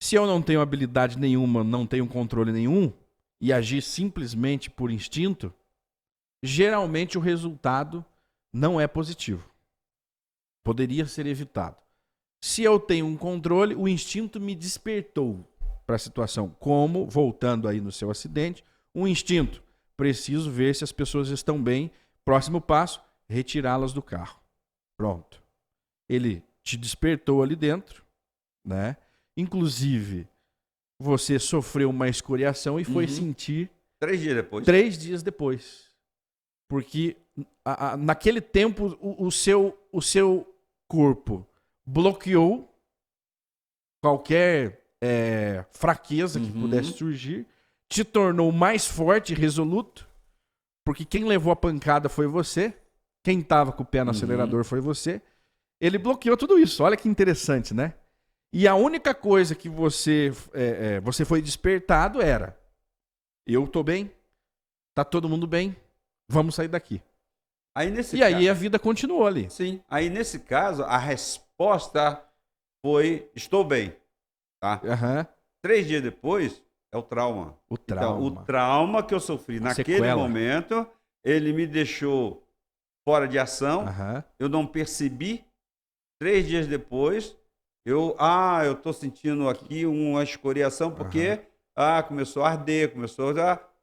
Speaker 1: Se eu não tenho habilidade nenhuma, não tenho controle nenhum e agir simplesmente por instinto, geralmente o resultado não é positivo. Poderia ser evitado. Se eu tenho um controle, o instinto me despertou para a situação. Como, voltando aí no seu acidente, um instinto. Preciso ver se as pessoas estão bem. Próximo passo, retirá-las do carro. Pronto. Ele te despertou ali dentro, né? Inclusive, você sofreu uma escoriação e foi sentir
Speaker 2: 3 dias depois.
Speaker 1: 3 dias depois. Porque naquele tempo o seu corpo bloqueou qualquer fraqueza que pudesse surgir, te tornou mais forte e resoluto, porque quem levou a pancada foi você, quem estava com o pé no acelerador foi você. Ele bloqueou tudo isso. Olha que interessante, né? E a única coisa que você foi despertado era: eu tô bem, tá todo mundo bem, vamos sair daqui. Aí a vida continuou ali.
Speaker 2: Sim. Aí nesse caso, a resposta foi: estou bem. Tá? 3 dias depois é o trauma. Então, o trauma que eu sofri naquele momento, ele me deixou fora de ação. Eu não percebi. 3 dias depois, eu estou sentindo aqui uma escoriação porque começou a arder,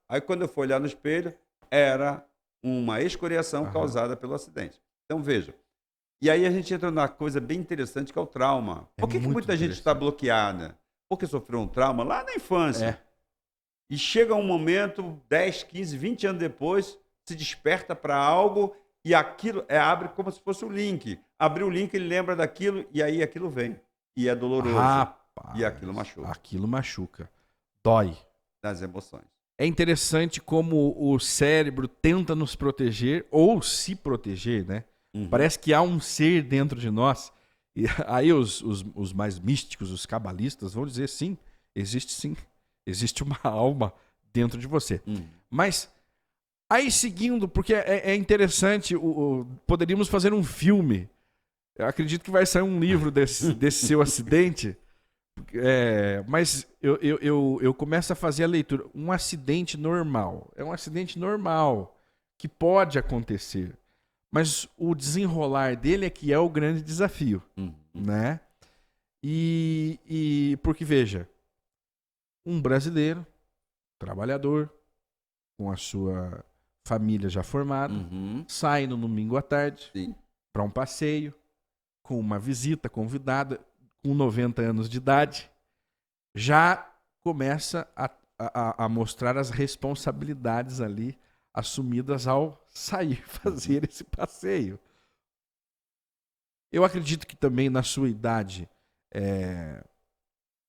Speaker 2: Aí quando eu fui olhar no espelho, era uma escoriação causada pelo acidente. Então veja. E aí a gente entra numa coisa bem interessante que é o trauma. Por que muita gente está bloqueada? Porque sofreu um trauma lá na infância. E chega um momento, 10, 15, 20 anos depois, se desperta para algo e aquilo abre como se fosse o link. Abriu o link, ele lembra daquilo e aí aquilo vem. E é doloroso.
Speaker 1: Rapaz,
Speaker 2: e aquilo machuca.
Speaker 1: Aquilo machuca. Dói.
Speaker 2: Das emoções.
Speaker 1: É interessante como o cérebro tenta nos proteger ou se proteger, né? Parece que há um ser dentro de nós. E aí os mais místicos, os cabalistas, vão dizer sim. Existe uma alma dentro de você. Mas Aí seguindo, porque é interessante, poderíamos fazer um filme. Eu acredito que vai sair um livro desse seu acidente. Mas eu começo a fazer a leitura. Um acidente normal. É um acidente normal que pode acontecer. Mas o desenrolar dele é que é o grande desafio, né? E porque, veja, um brasileiro, trabalhador, com a sua família já formada, sai no domingo à tarde para um passeio, com uma visita convidada, com 90 anos de idade, já começa a mostrar as responsabilidades ali assumidas ao sair fazer esse passeio. Eu acredito que também na sua idade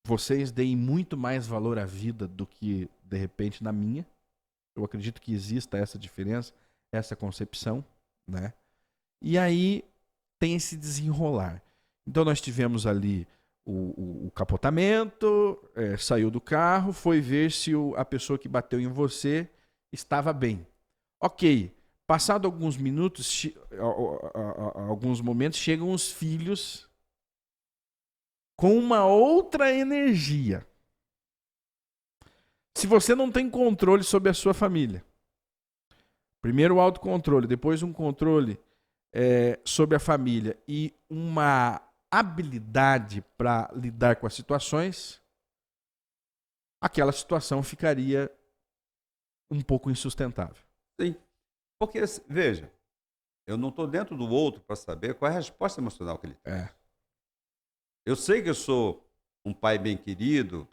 Speaker 1: vocês deem muito mais valor à vida do que, de repente, na minha. Eu acredito que exista essa diferença, essa concepção, né? E aí tem esse desenrolar. Então nós tivemos ali o capotamento, saiu do carro, foi ver se a pessoa que bateu em você estava bem. Ok, passado alguns minutos, alguns momentos, chegam os filhos com uma outra energia. Se você não tem controle sobre a sua família, primeiro o autocontrole, depois um controle sobre a família e uma habilidade para lidar com as situações, aquela situação ficaria um pouco insustentável.
Speaker 2: Sim. Porque, veja, eu não estou dentro do outro para saber qual é a resposta emocional que ele tem. Eu sei que eu sou um pai bem querido,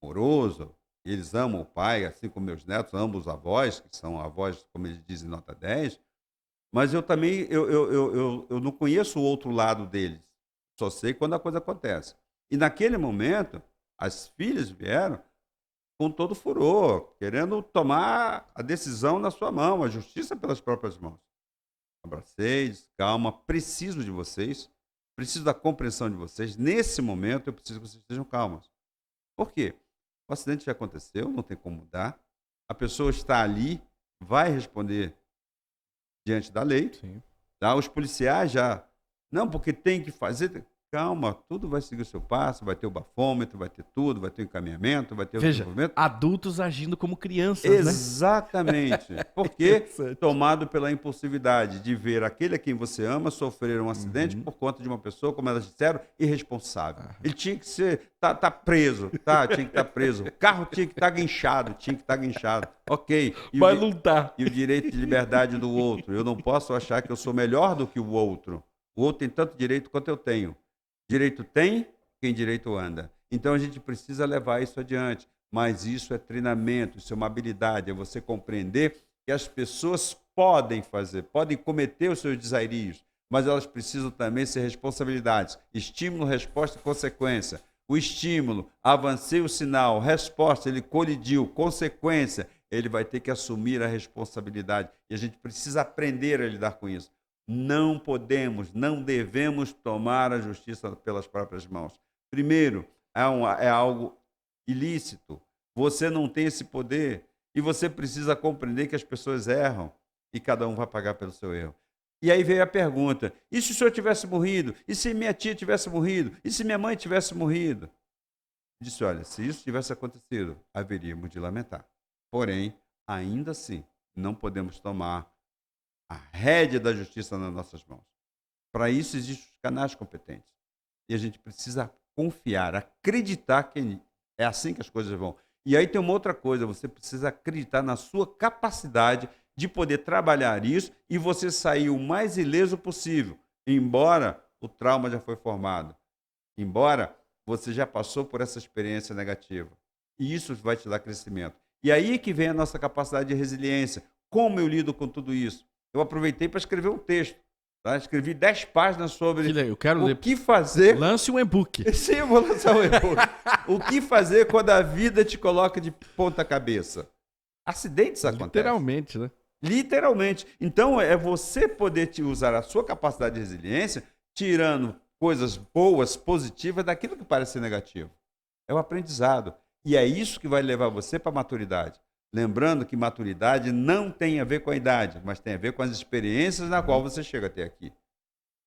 Speaker 2: amoroso, eles amam o pai, assim como meus netos amam os avós, que são avós, como eles dizem, nota 10, mas eu também eu não conheço o outro lado deles, só sei quando a coisa acontece. E naquele momento, as filhas vieram com todo furor, querendo tomar a decisão na sua mão, a justiça pelas próprias mãos. Abracei, disse, calma, preciso de vocês, preciso da compreensão de vocês. Nesse momento, eu preciso que vocês estejam calmos. Por quê? O acidente já aconteceu, não tem como mudar. A pessoa está ali, vai responder diante da lei.
Speaker 1: Sim.
Speaker 2: Tá? Os policiais já... Não, porque tem que fazer... Calma, tudo vai seguir o seu passo, vai ter o bafômetro, vai ter tudo, vai ter o encaminhamento, vai ter o desenvolvimento.
Speaker 1: Adultos agindo como crianças,
Speaker 2: Exatamente.
Speaker 1: né?
Speaker 2: Porque tomado pela impulsividade de ver aquele a quem você ama sofrer um acidente por conta de uma pessoa, como elas disseram, irresponsável. Ele tinha que ser, tá preso, tinha que estar preso. O carro tinha que estar guinchado, Ok.
Speaker 1: Mas não tá.
Speaker 2: E o direito de liberdade do outro. Eu não posso achar que eu sou melhor do que o outro. O outro tem tanto direito quanto eu tenho. Direito tem, quem direito anda. Então a gente precisa levar isso adiante. Mas isso é treinamento, isso é uma habilidade, é você compreender que as pessoas podem fazer, podem cometer os seus desairios, mas elas precisam também ser responsabilidades. Estímulo, resposta e consequência. O estímulo, avancei o sinal, resposta, ele colidiu, consequência, ele vai ter que assumir a responsabilidade. E a gente precisa aprender a lidar com isso. Não podemos, não devemos tomar a justiça pelas próprias mãos. Primeiro, é algo ilícito. Você não tem esse poder e você precisa compreender que as pessoas erram e cada um vai pagar pelo seu erro. E aí veio a pergunta, e se o senhor tivesse morrido? E se minha tia tivesse morrido? E se minha mãe tivesse morrido? Eu disse, olha, se isso tivesse acontecido, haveríamos de lamentar. Porém, ainda assim, não podemos tomar a rédea da justiça nas nossas mãos. Para isso existem os canais competentes. E a gente precisa confiar, acreditar que é assim que as coisas vão. E aí tem uma outra coisa, você precisa acreditar na sua capacidade de poder trabalhar isso e você sair o mais ileso possível, embora o trauma já foi formado, embora você já passou por essa experiência negativa. E isso vai te dar crescimento. E aí que vem a nossa capacidade de resiliência. Como eu lido com tudo isso? Eu aproveitei para escrever um texto. Tá? Escrevi 10 páginas sobre o que fazer.
Speaker 1: Lance um e-book.
Speaker 2: Sim, eu vou lançar um e-book. O que fazer quando a vida te coloca de ponta cabeça? Acidentes acontecem.
Speaker 1: Literalmente, né?
Speaker 2: Literalmente. Então, é você poder te usar a sua capacidade de resiliência, tirando coisas boas, positivas, daquilo que parece ser negativo. É o aprendizado. E é isso que vai levar você para a maturidade. Lembrando que maturidade não tem a ver com a idade, mas tem a ver com as experiências na qual você chega até aqui.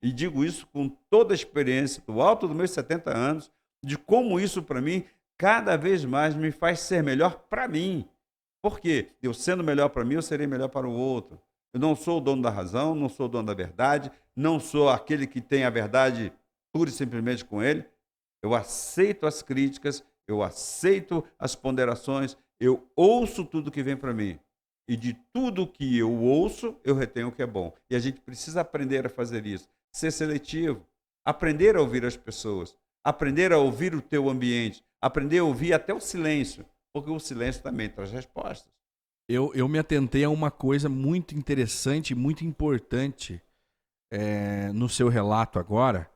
Speaker 2: E digo isso com toda a experiência, do alto dos meus 70 anos, de como isso, para mim, cada vez mais me faz ser melhor para mim. Por quê? Eu sendo melhor para mim, eu serei melhor para o outro. Eu não sou o dono da razão, não sou o dono da verdade, não sou aquele que tem a verdade pura e simplesmente com ele. Eu aceito as críticas, eu aceito as ponderações, eu ouço tudo que vem para mim. E de tudo que eu ouço, eu retenho o que é bom. E a gente precisa aprender a fazer isso. Ser seletivo, aprender a ouvir as pessoas, aprender a ouvir o teu ambiente, aprender a ouvir até o silêncio, porque o silêncio também traz respostas.
Speaker 1: Eu me atentei a uma coisa muito interessante, muito importante no seu relato agora,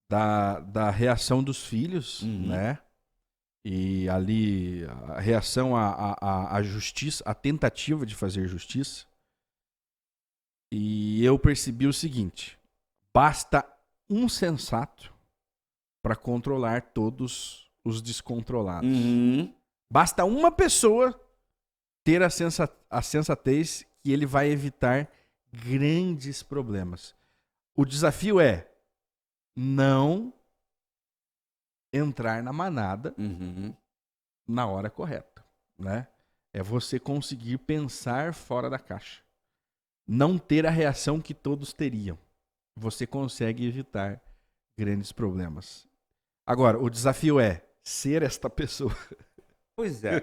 Speaker 1: da reação dos filhos, né? E ali a reação à justiça, a tentativa de fazer justiça. E eu percebi o seguinte: basta um sensato para controlar todos os descontrolados. Basta uma pessoa ter a sensatez que ele vai evitar grandes problemas. O desafio é não entrar na manada na hora correta, né? É você conseguir pensar fora da caixa. Não ter a reação que todos teriam. Você consegue evitar grandes problemas. Agora, o desafio é ser esta pessoa.
Speaker 2: Pois é.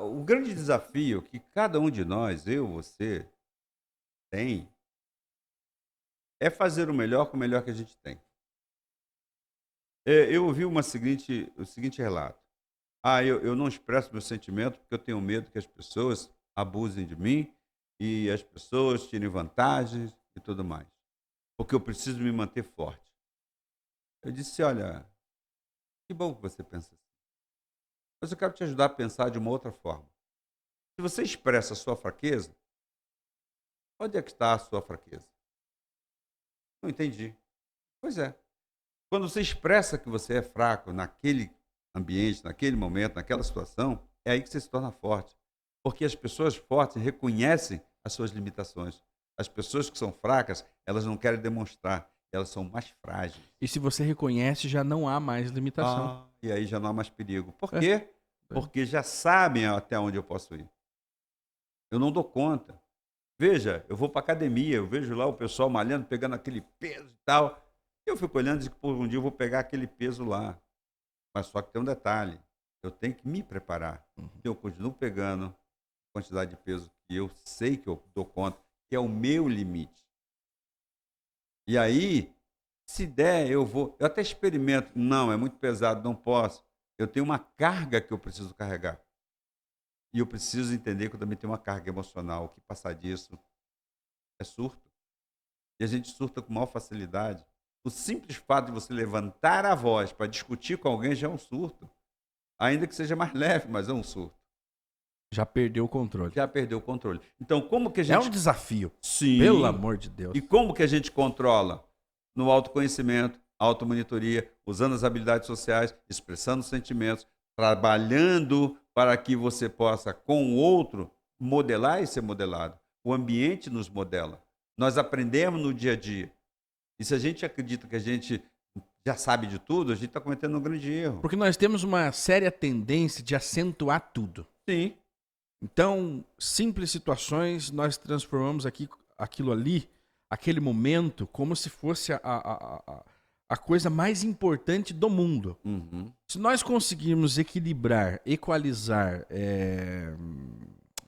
Speaker 2: O grande desafio que cada um de nós, eu, você, tem, é fazer o melhor com o melhor que a gente tem. Eu ouvi o seguinte relato. Eu não expresso meu sentimento porque eu tenho medo que as pessoas abusem de mim e as pessoas tirem vantagens e tudo mais. Porque eu preciso me manter forte. Eu disse, olha, que bom que você pensa assim. Mas eu quero te ajudar a pensar de uma outra forma. Se você expressa a sua fraqueza, onde é que está a sua fraqueza? Não entendi. Pois é. Quando você expressa que você é fraco naquele ambiente, naquele momento, naquela situação, é aí que você se torna forte. Porque as pessoas fortes reconhecem as suas limitações. As pessoas que são fracas, elas não querem demonstrar. Elas são mais frágeis.
Speaker 1: E se você reconhece, já não há mais limitação.
Speaker 2: E aí já não há mais perigo. Por quê? Porque já sabem até onde eu posso ir. Eu não dou conta. Veja, eu vou para academia, eu vejo lá o pessoal malhando, pegando aquele peso e tal. Eu fico olhando e digo, pô, um dia eu vou pegar aquele peso lá. Mas só que tem um detalhe. Eu tenho que me preparar. Eu continuo pegando a quantidade de peso que eu sei que eu dou conta, que é o meu limite. E aí, se der, eu vou. Eu até experimento. Não, é muito pesado, não posso. Eu tenho uma carga que eu preciso carregar. E eu preciso entender que eu também tenho uma carga emocional. O que passar disso é surto. E a gente surta com maior facilidade. O simples fato de você levantar a voz para discutir com alguém já é um surto. Ainda que seja mais leve, mas é um surto.
Speaker 1: Já perdeu o controle.
Speaker 2: Já perdeu o controle. Então, como que a gente...
Speaker 1: É um desafio.
Speaker 2: Sim.
Speaker 1: Pelo amor de Deus.
Speaker 2: E como que a gente controla? No autoconhecimento, automonitoria, usando as habilidades sociais, expressando sentimentos, trabalhando para que você possa, com o outro, modelar e ser modelado. O ambiente nos modela. Nós aprendemos no dia a dia. E se a gente acredita que a gente já sabe de tudo, a gente está cometendo um grande erro.
Speaker 1: Porque nós temos uma séria tendência de acentuar tudo.
Speaker 2: Sim.
Speaker 1: Então, simples situações, nós transformamos aquilo ali, aquele momento, como se fosse a coisa mais importante do mundo. Se nós conseguirmos equilibrar, equalizar,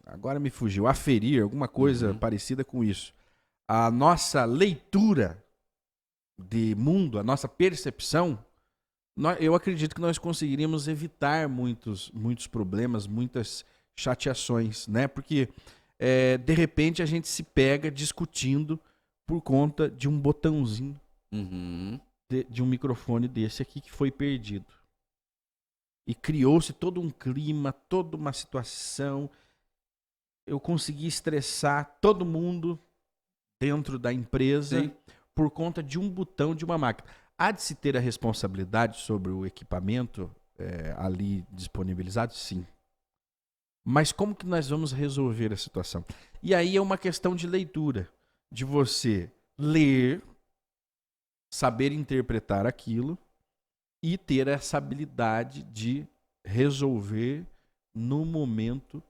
Speaker 1: agora me fugiu, aferir, alguma coisa parecida com isso, a nossa leitura de mundo, a nossa percepção, eu acredito que nós conseguiríamos evitar muitos problemas, muitas chateações, né? Porque de repente a gente se pega discutindo por conta de um botãozinho de um microfone desse aqui que foi perdido. E criou-se todo um clima, toda uma situação. Eu consegui estressar todo mundo dentro da empresa. Sim. Por conta de um botão de uma máquina. Há de se ter a responsabilidade sobre o equipamento ali disponibilizado? Sim. Mas como que nós vamos resolver a situação? E aí é uma questão de leitura, de você ler, saber interpretar aquilo e ter essa habilidade de resolver no momento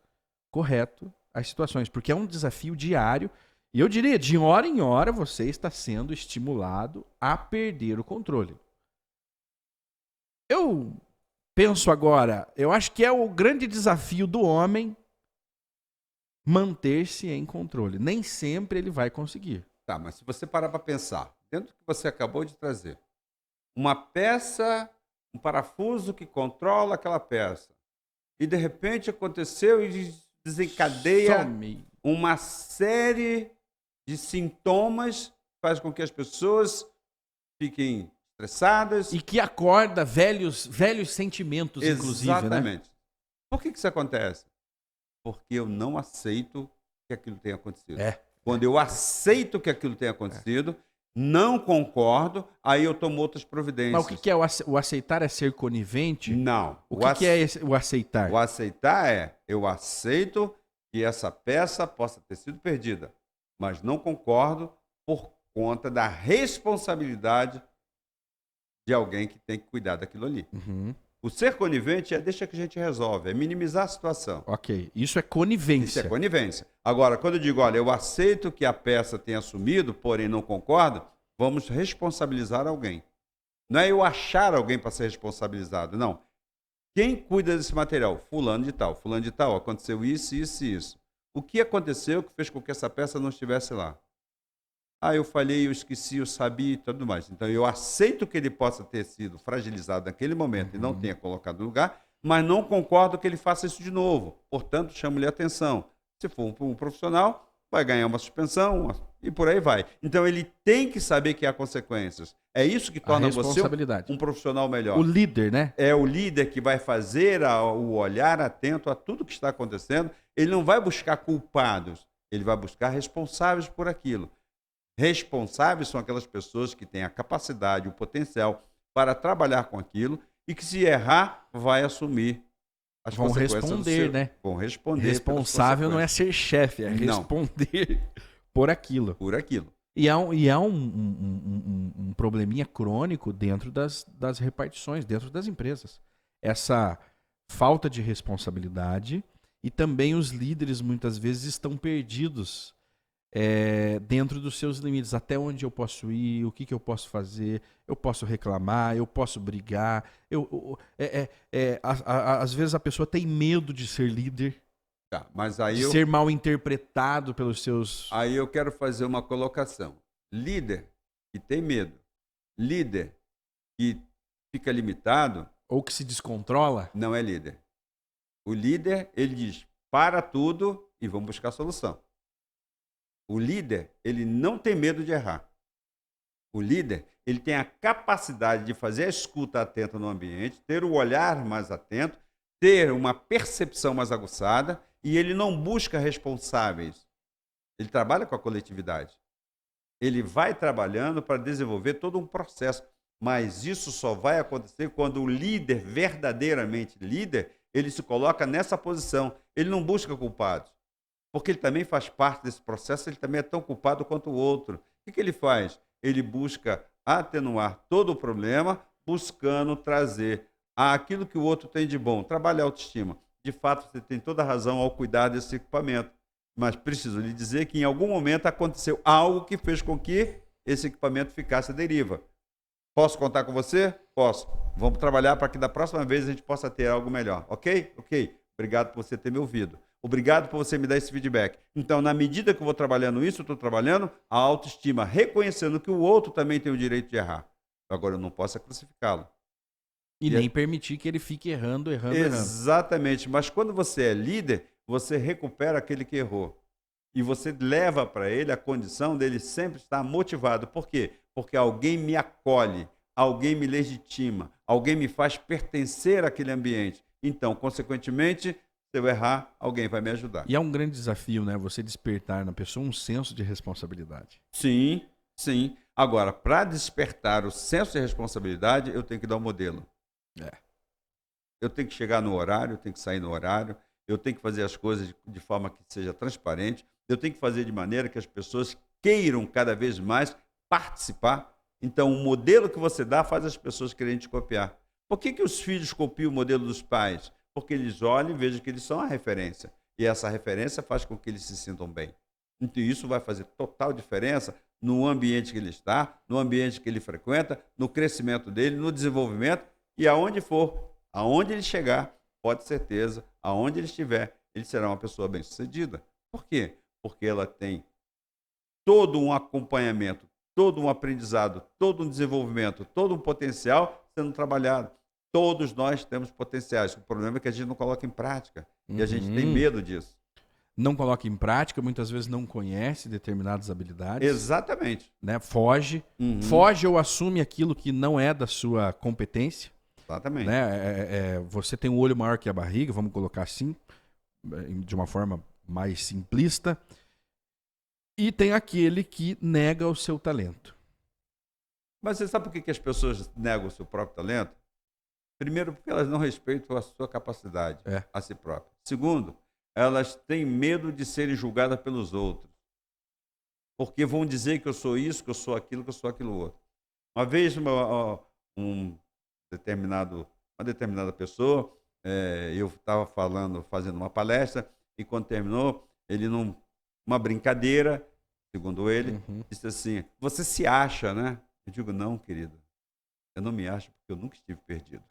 Speaker 1: correto as situações, porque é um desafio diário. E eu diria, de hora em hora, você está sendo estimulado a perder o controle. Eu penso agora, eu acho que é o grande desafio do homem manter-se em controle. Nem sempre ele vai conseguir.
Speaker 2: Tá, mas se você parar para pensar, dentro do que você acabou de trazer, uma peça, um parafuso que controla aquela peça, e de repente aconteceu e desencadeia uma série de sintomas que faz com que as pessoas fiquem estressadas.
Speaker 1: E que acorda velhos sentimentos, inclusive, né?
Speaker 2: Exatamente. Por que isso acontece? Porque eu não aceito que aquilo tenha acontecido. Quando eu aceito que aquilo tenha acontecido, não concordo, aí eu tomo outras providências.
Speaker 1: Mas o que é o aceitar? É ser conivente?
Speaker 2: Não.
Speaker 1: O que é o aceitar?
Speaker 2: O aceitar é, eu aceito que essa peça possa ter sido perdida, mas não concordo por conta da responsabilidade de alguém que tem que cuidar daquilo ali.
Speaker 1: Uhum.
Speaker 2: O ser conivente é deixa que a gente resolve, é minimizar a situação.
Speaker 1: Ok, isso é conivência.
Speaker 2: Isso é conivência. Agora, quando eu digo, olha, eu aceito que a peça tenha sumido, porém não concordo, vamos responsabilizar alguém. Não é eu achar alguém para ser responsabilizado, não. Quem cuida desse material? Fulano de tal, aconteceu isso, isso e isso. O que aconteceu que fez com que essa peça não estivesse lá? Ah, eu falhei, eu esqueci, eu sabia e tudo mais. Então, eu aceito que ele possa ter sido fragilizado naquele momento e não tenha colocado no lugar, mas não concordo que ele faça isso de novo. Portanto, chamo-lhe a atenção. Se for um profissional, vai ganhar uma suspensão e por aí vai. Então, ele tem que saber que há consequências. É isso que torna você um profissional melhor.
Speaker 1: O líder, né?
Speaker 2: É o líder que vai fazer o olhar atento a tudo que está acontecendo. Ele não vai buscar culpados, ele vai buscar responsáveis por aquilo. Responsáveis são aquelas pessoas que têm a capacidade, o potencial para trabalhar com aquilo e que, se errar, vai assumir as consequências.
Speaker 1: Vão responder, né?
Speaker 2: Vão responder.
Speaker 1: Responsável não é ser chefe, é responder por aquilo.
Speaker 2: Por aquilo.
Speaker 1: E há um probleminha crônico dentro das repartições, dentro das empresas. Essa falta de responsabilidade, e também os líderes muitas vezes estão perdidos dentro dos seus limites. Até onde eu posso ir, o que eu posso fazer, eu posso reclamar, eu posso brigar. Às vezes a pessoa tem medo de ser líder.
Speaker 2: Tá, mas aí
Speaker 1: ser mal interpretado pelos seus...
Speaker 2: Aí eu quero fazer uma colocação. Líder que tem medo, líder que fica limitado...
Speaker 1: Ou que se descontrola...
Speaker 2: Não é líder. O líder, ele diz, para tudo e vamos buscar solução. O líder, ele não tem medo de errar. O líder, ele tem a capacidade de fazer a escuta atenta no ambiente, ter o olhar mais atento, ter uma percepção mais aguçada, e ele não busca responsáveis. Ele trabalha com a coletividade. Ele vai trabalhando para desenvolver todo um processo. Mas isso só vai acontecer quando o líder, verdadeiramente líder, ele se coloca nessa posição. Ele não busca culpados. Porque ele também faz parte desse processo, ele também é tão culpado quanto o outro. O que ele faz? Ele busca atenuar todo o problema, buscando trazer aquilo que o outro tem de bom. Trabalhar a autoestima. De fato, você tem toda a razão ao cuidar desse equipamento. Mas preciso lhe dizer que em algum momento aconteceu algo que fez com que esse equipamento ficasse à deriva. Posso contar com você? Posso. Vamos trabalhar para que da próxima vez a gente possa ter algo melhor. Ok? Ok. Obrigado por você ter me ouvido. Obrigado por você me dar esse feedback. Então, na medida que eu vou trabalhando isso, eu estou trabalhando a autoestima, reconhecendo que o outro também tem o direito de errar. Agora, eu não posso crucificá-lo.
Speaker 1: E nem permitir que ele fique errando.
Speaker 2: Exatamente. Mas quando você é líder, você recupera aquele que errou. E você leva para ele a condição dele sempre estar motivado. Por quê? Porque alguém me acolhe, alguém me legitima, alguém me faz pertencer àquele ambiente. Então, consequentemente, se eu errar, alguém vai me ajudar.
Speaker 1: E é um grande desafio, né? Você despertar na pessoa um senso de responsabilidade.
Speaker 2: Sim, sim. Agora, para despertar o senso de responsabilidade, eu tenho que dar um modelo. Eu tenho que chegar no horário, eu tenho que sair no horário, eu tenho que fazer as coisas de forma que seja transparente, eu tenho que fazer de maneira que as pessoas queiram cada vez mais participar. Então, o modelo que você dá faz as pessoas quererem te copiar. Por que os filhos copiam o modelo dos pais? Porque eles olham e vejam que eles são a referência. E essa referência faz com que eles se sintam bem. Então, isso vai fazer total diferença no ambiente que ele está, no ambiente que ele frequenta, no crescimento dele, no desenvolvimento e aonde for, aonde ele chegar, pode ter certeza, aonde ele estiver, ele será uma pessoa bem-sucedida. Por quê? Porque ela tem todo um acompanhamento, todo um aprendizado, todo um desenvolvimento, todo um potencial sendo trabalhado. Todos nós temos potenciais. O problema é que a gente não coloca em prática. E a gente tem medo disso.
Speaker 1: Não coloca em prática, muitas vezes não conhece determinadas habilidades.
Speaker 2: Exatamente.
Speaker 1: Né? Foge. Foge ou assume aquilo que não é da sua competência.
Speaker 2: Exatamente.
Speaker 1: Né? Você tem um olho maior que a barriga, vamos colocar assim, de uma forma mais simplista. E tem aquele que nega o seu talento.
Speaker 2: Mas você sabe por que as pessoas negam o seu próprio talento? Primeiro, porque elas não respeitam a sua capacidade a si própria. Segundo, elas têm medo de serem julgadas pelos outros. Porque vão dizer que eu sou isso, que eu sou aquilo, que eu sou aquilo outro. Uma vez, uma determinada pessoa, eu estava fazendo uma palestra, e quando terminou, ele, numa brincadeira, segundo ele, disse assim, você se acha, né? Eu digo, não, querido, eu não me acho porque eu nunca estive perdido.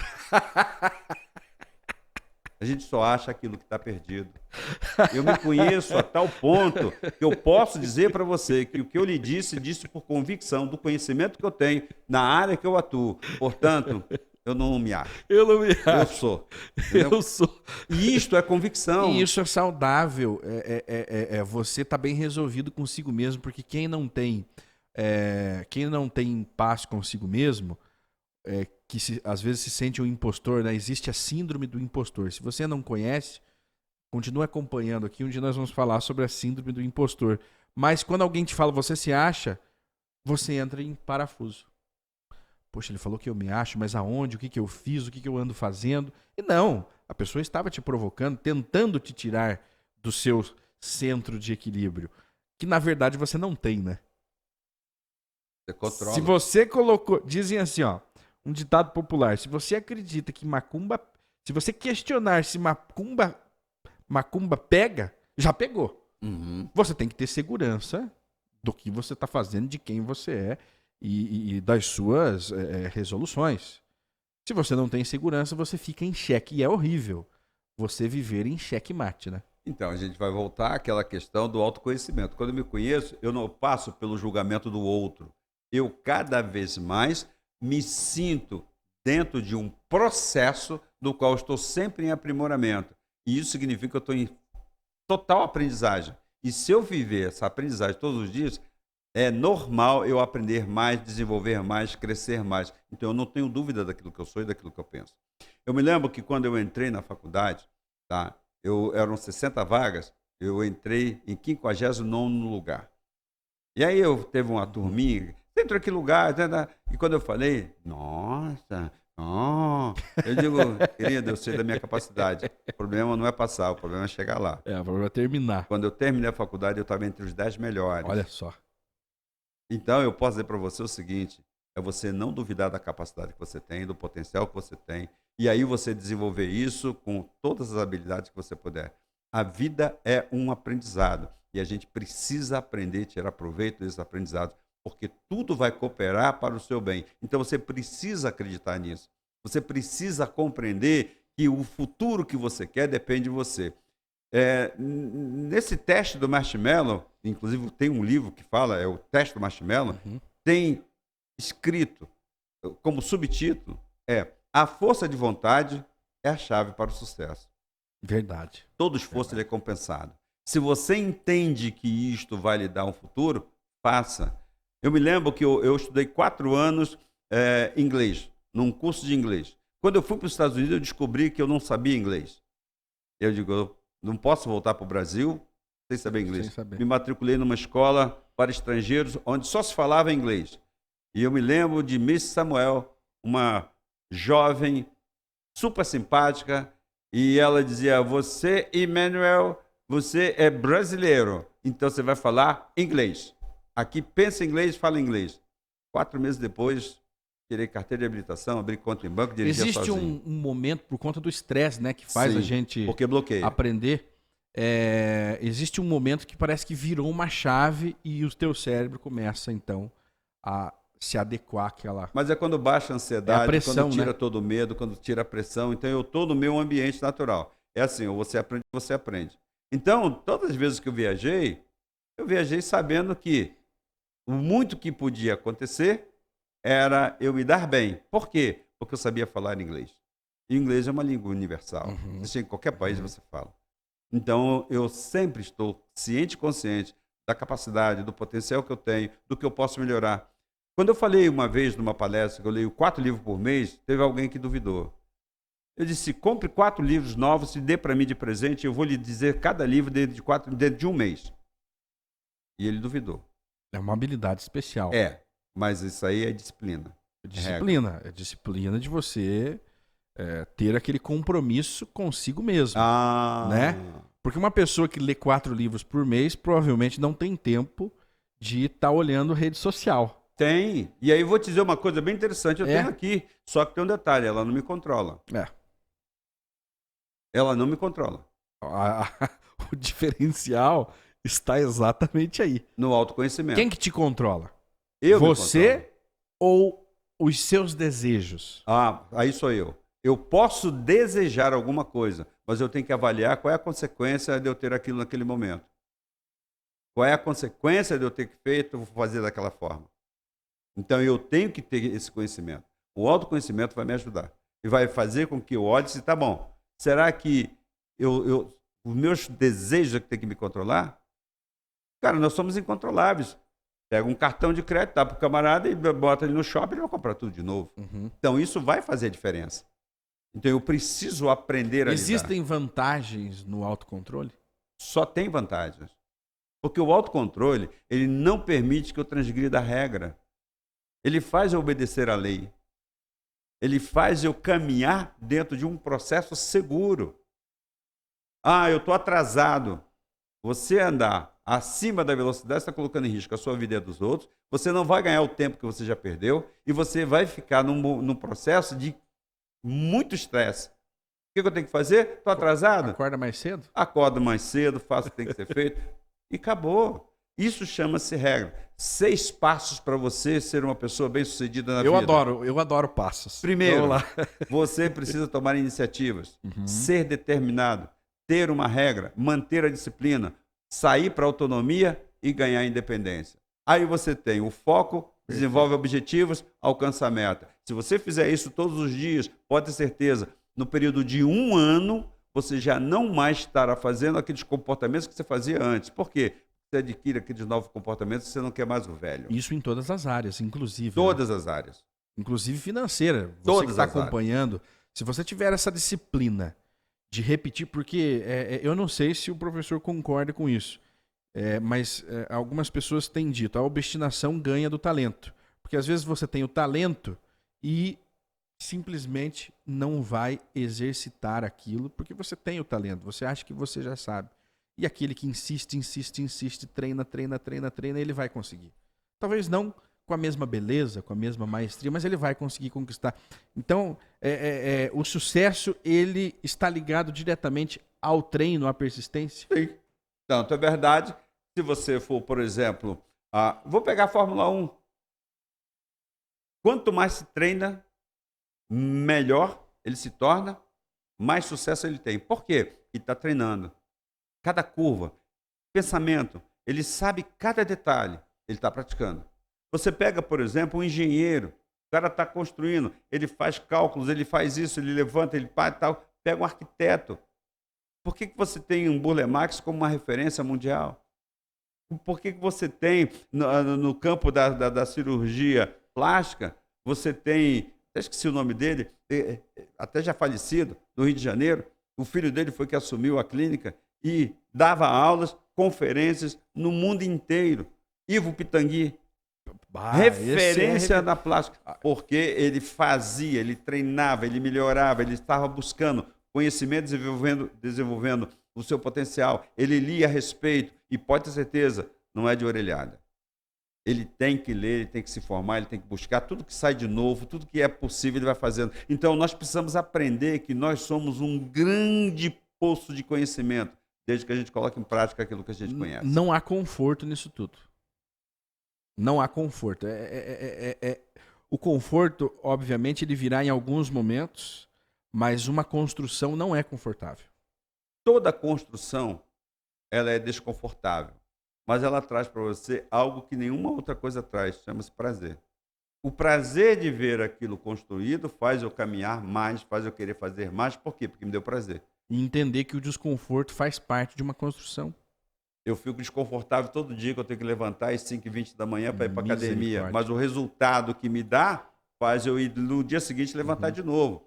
Speaker 2: A gente só acha aquilo que está perdido. Eu me conheço a tal ponto que eu posso dizer para você que o que eu lhe disse por convicção do conhecimento que eu tenho na área que eu atuo. Portanto, eu não me acho.
Speaker 1: Eu não me acho.
Speaker 2: Eu sou. Entendeu?
Speaker 1: Eu sou.
Speaker 2: E isto é convicção.
Speaker 1: E isso é saudável. Você tá bem resolvido consigo mesmo, porque quem não tem paz consigo mesmo, às vezes se sente um impostor, né? Existe a síndrome do impostor. Se você não conhece, continue acompanhando aqui, onde nós vamos falar sobre a síndrome do impostor. Mas quando alguém te fala, você se acha, você entra em parafuso. Poxa, ele falou que eu me acho, mas aonde? O que eu fiz? O que eu ando fazendo? E não, a pessoa estava te provocando, tentando te tirar do seu centro de equilíbrio, que na verdade você não tem, né?
Speaker 2: Você controla.
Speaker 1: Se você colocou, dizem assim, ó, um ditado popular, se você acredita que macumba, se você questionar se macumba pega, já pegou. Você tem que ter segurança do que você está fazendo, de quem você é e das suas resoluções. Se você não tem segurança, você fica em xeque. E é horrível você viver em xeque-mate, né?
Speaker 2: Então, a gente vai voltar àquela questão do autoconhecimento. Quando eu me conheço, eu não passo pelo julgamento do outro. Eu, cada vez mais, me sinto dentro de um processo do qual estou sempre em aprimoramento. E isso significa que eu estou em total aprendizagem. E se eu viver essa aprendizagem todos os dias, é normal eu aprender mais, desenvolver mais, crescer mais. Então, eu não tenho dúvida daquilo que eu sou e daquilo que eu penso. Eu me lembro que quando eu entrei na faculdade, eram 60 vagas, eu entrei em 59º lugar. E aí teve uma turminha, dentro daquele lugar, e quando eu falei, nossa, eu digo, querido, eu sei da minha capacidade. O problema não é passar, o problema é chegar lá.
Speaker 1: O problema é terminar.
Speaker 2: Quando eu terminei a faculdade, eu estava entre os 10 melhores.
Speaker 1: Olha só.
Speaker 2: Então, eu posso dizer para você o seguinte, é você não duvidar da capacidade que você tem, do potencial que você tem, e aí você desenvolver isso com todas as habilidades que você puder. A vida é um aprendizado, e a gente precisa aprender a tirar proveito desses aprendizados, porque tudo vai cooperar para o seu bem. Então, você precisa acreditar nisso. Você precisa compreender que o futuro que você quer depende de você. Nesse teste do marshmallow, inclusive tem um livro que fala, é o teste do marshmallow, tem escrito como subtítulo, a força de vontade é a chave para o sucesso.
Speaker 1: Verdade.
Speaker 2: Todo esforço é compensado. Se você entende que isto vai lhe dar um futuro, faça. Eu me lembro que eu estudei 4 anos inglês, num curso de inglês. Quando eu fui para os Estados Unidos, eu descobri que eu não sabia inglês. Eu digo, eu não posso voltar para o Brasil sem saber inglês.
Speaker 1: Sem saber.
Speaker 2: Me matriculei numa escola para estrangeiros, onde só se falava inglês. E eu me lembro de Miss Samuel, uma jovem super simpática, E ela dizia, você, Emmanuel, você é brasileiro, então você vai falar inglês. Aqui pensa em inglês, fala inglês. 4 meses depois, tirei carteira de habilitação, abri conta em banco, dirigia
Speaker 1: Existe
Speaker 2: sozinho.
Speaker 1: um momento, por conta do estresse, né, que faz
Speaker 2: Sim,
Speaker 1: a gente
Speaker 2: porque bloqueia.
Speaker 1: aprender. Existe um momento que parece que virou uma chave e o teu cérebro começa, então, a se adequar àquela...
Speaker 2: Mas é quando baixa a ansiedade,
Speaker 1: pressão,
Speaker 2: quando tira
Speaker 1: né?
Speaker 2: todo o medo, quando tira a pressão. Então eu estou no meu ambiente natural. É assim, ou você aprende, ou você aprende. Então, todas as vezes que eu viajei sabendo que o muito que podia acontecer era eu me dar bem. Por quê? Porque eu sabia falar inglês. E inglês é uma língua universal. Você chega em qualquer país você fala. Então, eu sempre estou ciente e consciente da capacidade, do potencial que eu tenho, do que eu posso melhorar. Quando eu falei uma vez numa palestra que eu leio 4 livros por mês, teve alguém que duvidou. Eu disse, compre 4 livros novos e dê para mim de presente, eu vou lhe dizer cada livro dentro de um mês. E ele duvidou.
Speaker 1: É uma habilidade especial.
Speaker 2: Mas isso aí é disciplina.
Speaker 1: Disciplina. É disciplina de você ter aquele compromisso consigo mesmo. Né? Porque uma pessoa que lê 4 livros por mês provavelmente não tem tempo de estar olhando rede social.
Speaker 2: Tem. E aí eu vou te dizer uma coisa bem interessante. Eu tenho aqui, só que tem um detalhe, ela não me controla. Ela não me controla.
Speaker 1: O diferencial está exatamente aí.
Speaker 2: No autoconhecimento.
Speaker 1: Quem que te controla?
Speaker 2: Eu
Speaker 1: Você ou os seus desejos?
Speaker 2: Aí sou eu. Eu posso desejar alguma coisa, mas eu tenho que avaliar qual é a consequência de eu ter aquilo naquele momento. Qual é a consequência de eu ter feito, fazer daquela forma. Então eu tenho que ter esse conhecimento. O autoconhecimento vai me ajudar. E vai fazer com que eu olhe e se tá bom. Será que os meus desejos é que tem que me controlar? Cara, nós somos incontroláveis. Pega um cartão de crédito, dá para o camarada e bota ele no shopping, ele vai comprar tudo de novo. Então isso vai fazer a diferença. Então eu preciso aprender a lidar.
Speaker 1: Existem vantagens no autocontrole?
Speaker 2: Só tem vantagens. Porque o autocontrole, ele não permite que eu transgrida a regra. Ele faz eu obedecer à lei. Ele faz eu caminhar dentro de um processo seguro. Eu estou atrasado. Você andar acima da velocidade, você está colocando em risco a sua vida e a dos outros. Você não vai ganhar o tempo que você já perdeu e você vai ficar num processo de muito estresse. O que eu tenho que fazer? Estou atrasado?
Speaker 1: Acorda mais cedo?
Speaker 2: Acordo mais cedo, faço o que tem que ser feito e acabou. Isso chama-se regra. 6 passos para você ser uma pessoa bem-sucedida na vida.
Speaker 1: Eu adoro passos.
Speaker 2: Primeiro, você precisa tomar iniciativas, ser determinado, ter uma regra, manter a disciplina, sair para a autonomia e ganhar independência. Aí você tem o foco, desenvolve objetivos, alcança a meta. Se você fizer isso todos os dias, pode ter certeza, no período de 1 ano, você já não mais estará fazendo aqueles comportamentos que você fazia antes. Por quê? Você adquire aqueles novos comportamentos e você não quer mais o velho.
Speaker 1: Isso em todas as áreas, inclusive.
Speaker 2: Todas as áreas.
Speaker 1: Inclusive financeira. Você
Speaker 2: Todas
Speaker 1: que está
Speaker 2: as áreas.
Speaker 1: acompanhando, se você tiver essa disciplina de repetir, porque eu não sei se o professor concorda com isso, mas algumas pessoas têm dito, a obstinação ganha do talento. Porque às vezes você tem o talento e simplesmente não vai exercitar aquilo porque você tem o talento, você acha que você já sabe. E aquele que insiste, treina, ele vai conseguir. Talvez não com a mesma beleza, com a mesma maestria, mas ele vai conseguir conquistar. Então, o sucesso, ele está ligado diretamente ao treino, à persistência?
Speaker 2: Sim. Tanto é verdade, se você for, por exemplo, vou pegar a Fórmula 1. Quanto mais se treina, melhor ele se torna, mais sucesso ele tem. Por quê? Ele está treinando. Cada curva, pensamento, ele sabe cada detalhe, ele está praticando. Você pega, por exemplo, um engenheiro, o cara está construindo, ele faz cálculos, ele faz isso, ele levanta, ele faz tal. Pega um arquiteto. Por que você tem um Burle Marx como uma referência mundial? Por que você tem, no campo da cirurgia plástica, você tem, até esqueci o nome dele, até já falecido, no Rio de Janeiro, o filho dele foi que assumiu a clínica e dava aulas, conferências no mundo inteiro. Ivo Pitangui, referência da plástica, porque ele fazia, ele treinava, ele melhorava, ele estava buscando conhecimento, desenvolvendo o seu potencial. Ele lia a respeito e pode ter certeza, não é de orelhada. Ele tem que ler, ele tem que se formar, ele tem que buscar tudo que sai de novo, tudo que é possível ele vai fazendo. Então nós precisamos aprender que nós somos um grande poço de conhecimento, desde que a gente coloque em prática aquilo que a gente conhece.
Speaker 1: Não há conforto nisso tudo. Não há conforto. O conforto, obviamente, ele virá em alguns momentos, mas uma construção não é confortável.
Speaker 2: Toda construção, ela é desconfortável, mas ela traz para você algo que nenhuma outra coisa traz, chama-se prazer. O prazer de ver aquilo construído faz eu caminhar mais, faz eu querer fazer mais. Por quê? Porque me deu prazer.
Speaker 1: E entender que o desconforto faz parte de uma construção.
Speaker 2: Eu fico desconfortável todo dia que eu tenho que levantar às 5h20 da manhã para ir para a academia, mas o resultado que me dá faz eu ir no dia seguinte levantar de novo.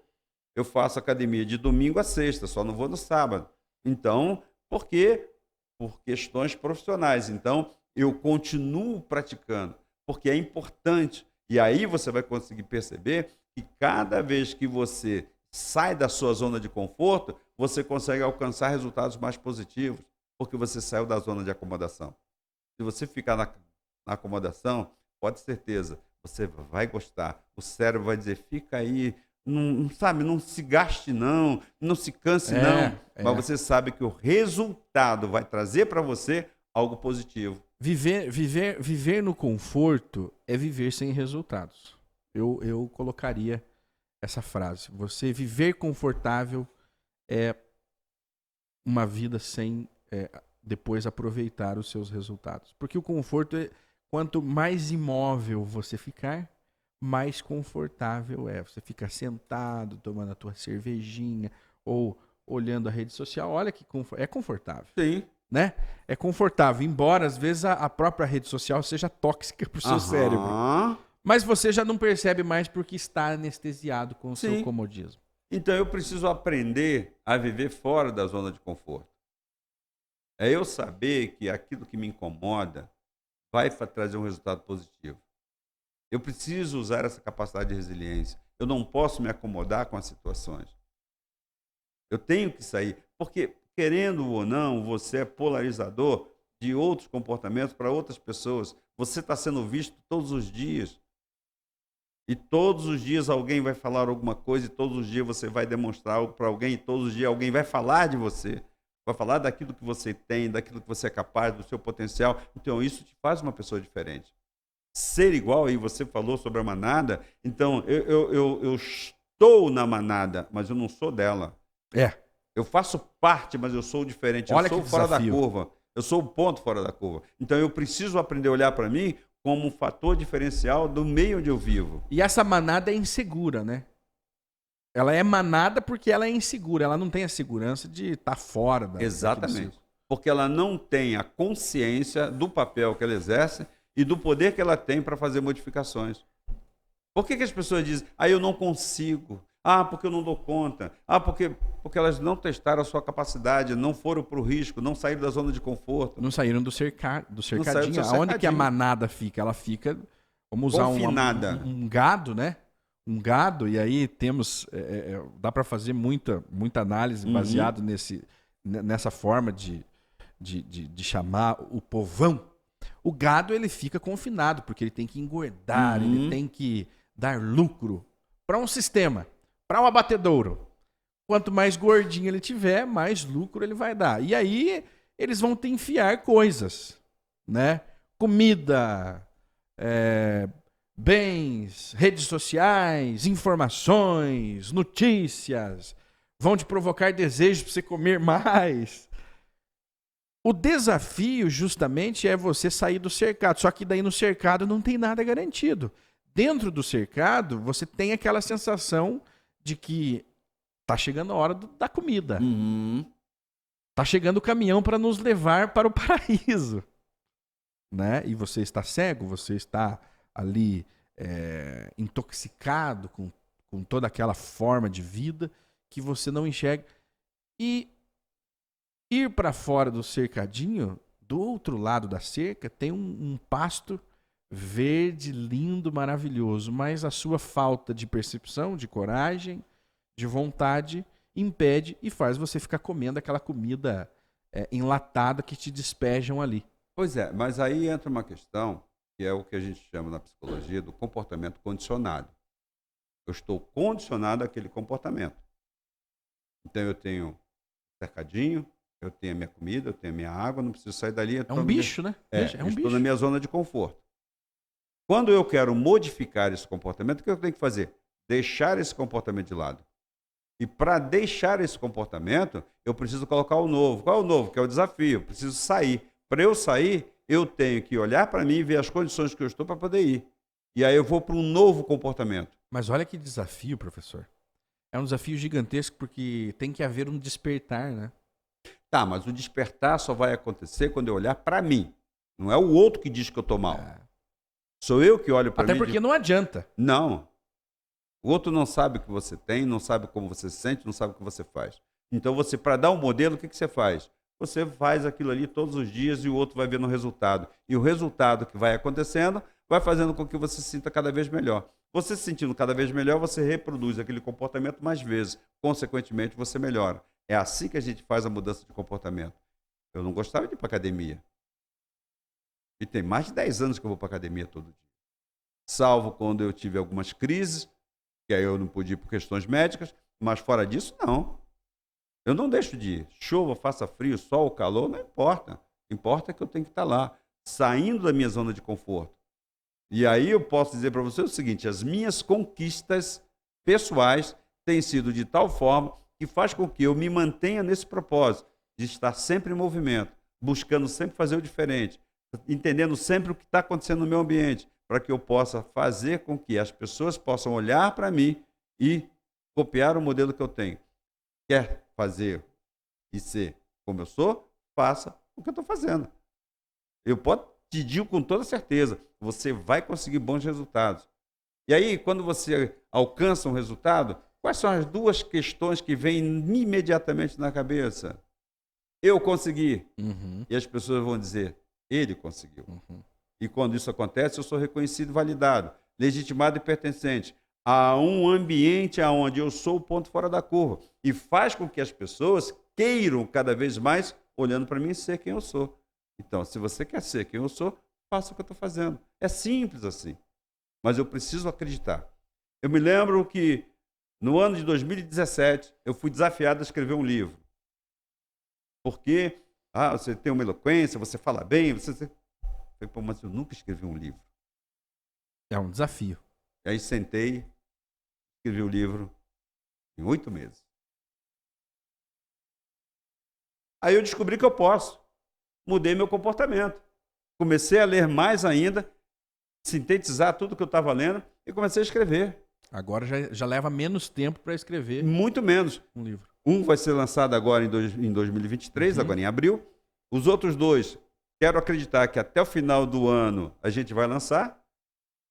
Speaker 2: Eu faço academia de domingo a sexta, só não vou no sábado. Então, por quê? Por questões profissionais. Então, eu continuo praticando, porque é importante. E aí você vai conseguir perceber que cada vez que você sai da sua zona de conforto, você consegue alcançar resultados mais positivos, porque você saiu da zona de acomodação. Se você ficar na acomodação, pode ter certeza, você vai gostar. O cérebro vai dizer, fica aí, não sabe, não se gaste não se canse não. Mas você sabe que o resultado vai trazer para você algo positivo.
Speaker 1: Viver no conforto é viver sem resultados. Eu colocaria essa frase. Você viver confortável é uma vida sem depois aproveitar os seus resultados. Porque o conforto quanto mais imóvel você ficar, mais confortável é. Você fica sentado, tomando a tua cervejinha ou olhando a rede social. Olha que é confortável.
Speaker 2: Sim.
Speaker 1: Né? É confortável, embora às vezes a própria rede social seja tóxica para o seu cérebro. Mas você já não percebe mais porque está anestesiado com o seu comodismo.
Speaker 2: Então eu preciso aprender a viver fora da zona de conforto. É eu saber que aquilo que me incomoda vai trazer um resultado positivo. Eu preciso usar essa capacidade de resiliência. Eu não posso me acomodar com as situações. Eu tenho que sair, porque querendo ou não, você é polarizador de outros comportamentos para outras pessoas. Você está sendo visto todos os dias. E todos os dias alguém vai falar alguma coisa, e todos os dias você vai demonstrar algo para alguém, e todos os dias alguém vai falar de você. Vai falar daquilo que você tem, daquilo que você é capaz, do seu potencial. Então isso te faz uma pessoa diferente. Ser igual, aí você falou sobre a manada, então eu estou na manada, mas eu não sou dela. Eu faço parte, mas eu sou diferente.
Speaker 1: Olha,
Speaker 2: eu sou fora da curva. Eu sou o ponto fora da curva. Então eu preciso aprender a olhar para mim como um fator diferencial do meio onde eu vivo.
Speaker 1: E essa manada é insegura, né? Ela é manada porque ela é insegura. Ela não tem a segurança de estar fora da...
Speaker 2: Exatamente. Porque ela não tem a consciência do papel que ela exerce e do poder que ela tem para fazer modificações. Por que as pessoas dizem, eu não consigo? Porque eu não dou conta. Porque elas não testaram a sua capacidade, não foram para o risco, não saíram da zona de conforto.
Speaker 1: Não saíram do cercadinho. Aonde que a manada fica? Ela fica, vamos usar um gado, né? Um gado, e aí temos, dá para fazer muita análise baseado nessa forma de chamar o povão. O gado, ele fica confinado, porque ele tem que engordar, ele tem que dar lucro para um sistema, para um abatedouro. Quanto mais gordinho ele tiver, mais lucro ele vai dar. E aí eles vão te enfiar coisas, né? Comida, bens, redes sociais, informações, notícias, vão te provocar desejos para você comer mais. O desafio justamente é você sair do cercado, só que daí no cercado não tem nada garantido. Dentro do cercado, você tem aquela sensação de que tá chegando a hora da comida. Tá chegando o caminhão para nos levar para o paraíso. Né? E você está cego, você está ali intoxicado com toda aquela forma de vida que você não enxerga. E ir para fora do cercadinho, do outro lado da cerca, tem um pasto verde, lindo, maravilhoso, mas a sua falta de percepção, de coragem, de vontade, impede e faz você ficar comendo aquela comida enlatada que te despejam ali.
Speaker 2: Pois é, mas aí entra uma questão que é o que a gente chama na psicologia do comportamento condicionado. Eu estou condicionado àquele comportamento. Então eu tenho cercadinho, eu tenho a minha comida, eu tenho a minha água, não preciso sair dali.
Speaker 1: É um bicho, né?
Speaker 2: É um estou na minha zona de conforto. Quando eu quero modificar esse comportamento, o que eu tenho que fazer? Deixar esse comportamento de lado. E para deixar esse comportamento, eu preciso colocar o novo. Qual é o novo? Que é o desafio. Eu preciso sair. Para eu sair, eu tenho que olhar para mim e ver as condições que eu estou para poder ir. E aí eu vou para um novo comportamento.
Speaker 1: Mas olha que desafio, professor. É um desafio gigantesco porque tem que haver um despertar, né?
Speaker 2: Tá, mas o despertar só vai acontecer quando eu olhar para mim. Não é o outro que diz que eu estou mal. Sou eu que olho para mim.
Speaker 1: Até porque não adianta.
Speaker 2: Não. O outro não sabe o que você tem, não sabe como você se sente, não sabe o que você faz. Então, você, para dar um modelo, o que você faz? Você faz aquilo ali todos os dias e o outro vai vendo o resultado. E o resultado que vai acontecendo vai fazendo com que você se sinta cada vez melhor. Você se sentindo cada vez melhor, você reproduz aquele comportamento mais vezes. Consequentemente, você melhora. É assim que a gente faz a mudança de comportamento. Eu não gostava de ir para academia. E tem mais de 10 anos que eu vou para academia todo dia. Salvo quando eu tive algumas crises, que aí eu não pude ir por questões médicas, mas fora disso, não. Eu não deixo de ir. Chova, faça frio, sol, calor, não importa. Importa que eu tenho que estar lá, saindo da minha zona de conforto. E aí eu posso dizer para você o seguinte, as minhas conquistas pessoais têm sido de tal forma que faz com que eu me mantenha nesse propósito de estar sempre em movimento, buscando sempre fazer o diferente, entendendo sempre o que está acontecendo no meu ambiente, para que eu possa fazer com que as pessoas possam olhar para mim e copiar o modelo que eu tenho. Quer fazer e ser como eu sou? Faça o que eu estou fazendo. Eu posso te digo com toda certeza, você vai conseguir bons resultados. E aí, quando você alcança um resultado, quais são as duas questões que vêm imediatamente na cabeça? Eu consegui. E as pessoas vão dizer, ele conseguiu. E quando isso acontece, eu sou reconhecido e validado, legitimado e pertencente a um ambiente onde eu sou o ponto fora da curva. E faz com que as pessoas queiram cada vez mais, olhando para mim, ser quem eu sou. Então, se você quer ser quem eu sou, faça o que eu estou fazendo. É simples assim. Mas eu preciso acreditar. Eu me lembro que, no ano de 2017, eu fui desafiado a escrever um livro. Porque você tem uma eloquência, você fala bem, você... Eu falei, mas eu nunca escrevi um livro.
Speaker 1: É um desafio.
Speaker 2: E aí sentei, escrevi o livro em 8 meses. Aí eu descobri que eu posso. Mudei meu comportamento. Comecei a ler mais ainda, sintetizar tudo que eu estava lendo e comecei a escrever.
Speaker 1: Agora já leva menos tempo para escrever.
Speaker 2: Muito menos.
Speaker 1: Um livro.
Speaker 2: Um vai ser lançado agora em 2023, agora em abril. Os outros 2, quero acreditar que até o final do ano a gente vai lançar.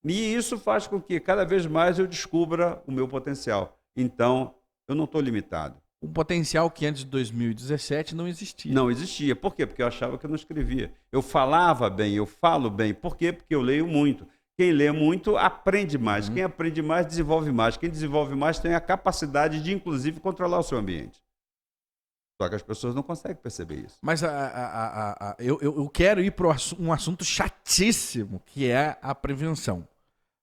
Speaker 2: E isso faz com que cada vez mais eu descubra o meu potencial. Então, eu não estou limitado.
Speaker 1: Um potencial que antes de 2017 não existia.
Speaker 2: Não existia. Por quê? Porque eu achava que eu não escrevia. Eu falava bem, eu falo bem. Por quê? Porque eu leio muito. Quem lê muito aprende mais. Quem aprende mais, desenvolve mais. Quem desenvolve mais tem a capacidade de, inclusive, controlar o seu ambiente. Só que as pessoas não conseguem perceber isso.
Speaker 1: Mas eu quero ir para um assunto chatíssimo, que é a prevenção.